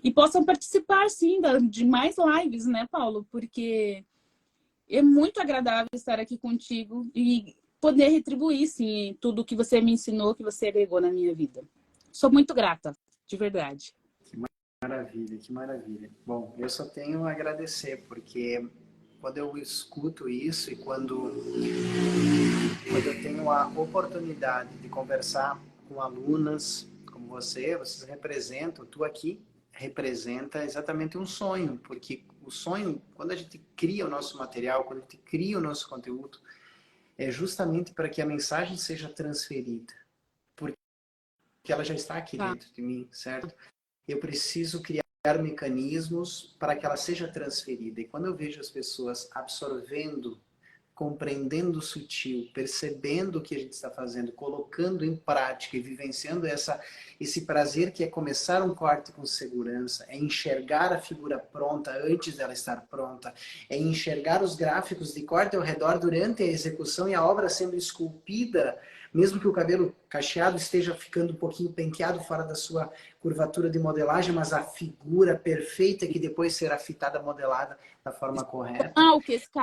E possam participar, sim, de mais lives, né, Paulo? Porque é muito agradável estar aqui contigo e poder retribuir, sim, tudo que você me ensinou, que você agregou na minha vida. Sou muito grata, de verdade. Que maravilha, que maravilha. Bom, eu só tenho a agradecer, porque quando eu escuto isso e quando eu tenho a oportunidade de conversar com alunas como vocês representam, tu aqui representa exatamente um sonho, porque o sonho, quando a gente cria o nosso material, quando a gente cria o nosso conteúdo, é justamente para que a mensagem seja transferida, porque ela já está aqui dentro de mim, certo? Eu preciso criar mecanismos para que ela seja transferida. E quando eu vejo as pessoas absorvendo, compreendendo o sutil, percebendo o que a gente está fazendo, colocando em prática e vivenciando esse prazer que é começar um corte com segurança, é enxergar a figura pronta antes dela estar pronta, é enxergar os gráficos de corte ao redor durante a execução e a obra sendo esculpida, mesmo que o cabelo cacheado esteja ficando um pouquinho penteado fora da sua curvatura de modelagem, mas a figura perfeita que depois será fitada, modelada da forma correta.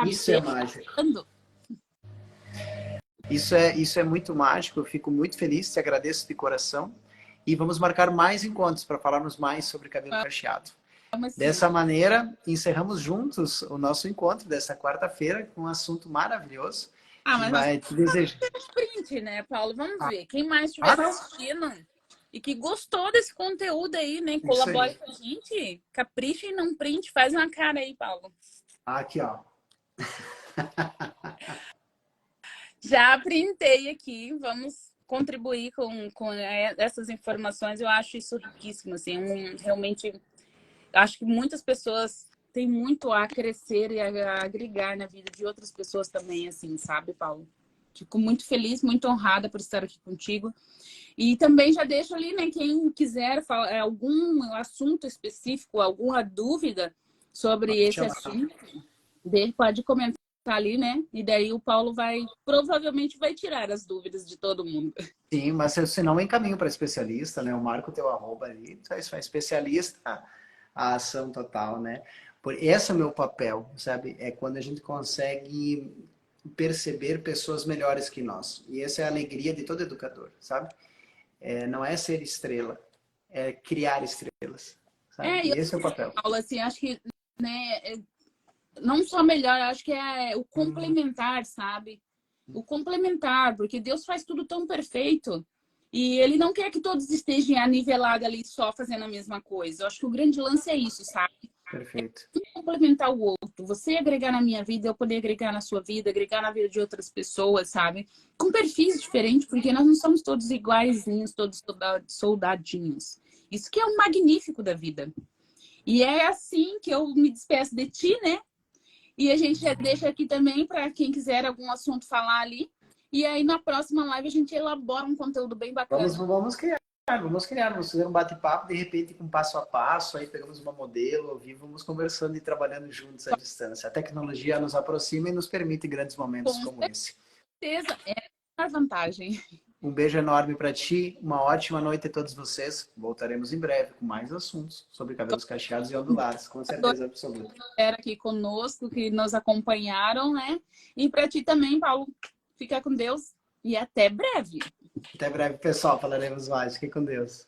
Isso é mágico. Isso é muito mágico, eu fico muito feliz, te agradeço de coração. E vamos marcar mais encontros para falarmos mais sobre cabelo cacheado. Dessa maneira, encerramos juntos o nosso encontro dessa quarta-feira com um assunto maravilhoso. Mas vai te desejar. Sprint, né, Paulo? Vamos ver. Quem mais estiver assistindo, e que gostou desse conteúdo aí, né? Isso Colabore aí. com a gente. Capricha e não print. Faz uma cara aí, Paulo. Aqui, ó. Já printei aqui. Vamos contribuir com essas informações. Eu acho isso riquíssimo, assim. Realmente, acho que muitas pessoas têm muito a crescer e a agregar na vida de outras pessoas também, assim, sabe, Paulo? Fico muito feliz, muito honrada por estar aqui contigo. E também já deixo ali, né, quem quiser falar algum assunto específico, alguma dúvida sobre Pode esse chamar. assunto, pode comentar ali, né? E daí o Paulo provavelmente vai tirar as dúvidas de todo mundo. Sim, mas se não encaminho para especialista, né? Eu marco o teu arroba ali, tu é especialista, a ação total, né? Esse é o meu papel, sabe? É quando a gente consegue perceber pessoas melhores que nós. E essa é a alegria de todo educador, sabe? Não é ser estrela, é criar estrelas, sabe? E E eu, esse é o papel. Paulo, assim, acho que, né, não só melhor, acho que é o complementar, sabe? O complementar, porque Deus faz tudo tão perfeito. E ele não quer que todos estejam anivelados ali só fazendo a mesma coisa. Eu acho que o grande lance é isso, sabe? Perfeito. Complementar o outro. Você agregar na minha vida, eu poder agregar na sua vida, agregar na vida de outras pessoas, sabe? Com perfis diferentes, porque nós não somos todos iguaizinhos, todos soldadinhos. Isso que é o magnífico da vida. E é assim que eu me despeço de ti, né? E a gente já deixa aqui também para quem quiser algum assunto falar ali. E aí na próxima live a gente elabora um conteúdo bem bacana. Vamos fazer um bate-papo, de repente com passo a passo, aí pegamos uma modelo ao vivo, vamos conversando e trabalhando juntos à distância. A tecnologia nos aproxima e nos permite grandes momentos Com como esse. certeza, é a vantagem. Um beijo enorme para ti, uma ótima noite a todos vocês. Voltaremos em breve com mais assuntos sobre cabelos cacheados e ondulados, com certeza absoluta. Era aqui conosco, que nos acompanharam, né? E para ti também, Paulo, fica com Deus e até breve. Até breve, pessoal. Falaremos mais. Fiquem com Deus.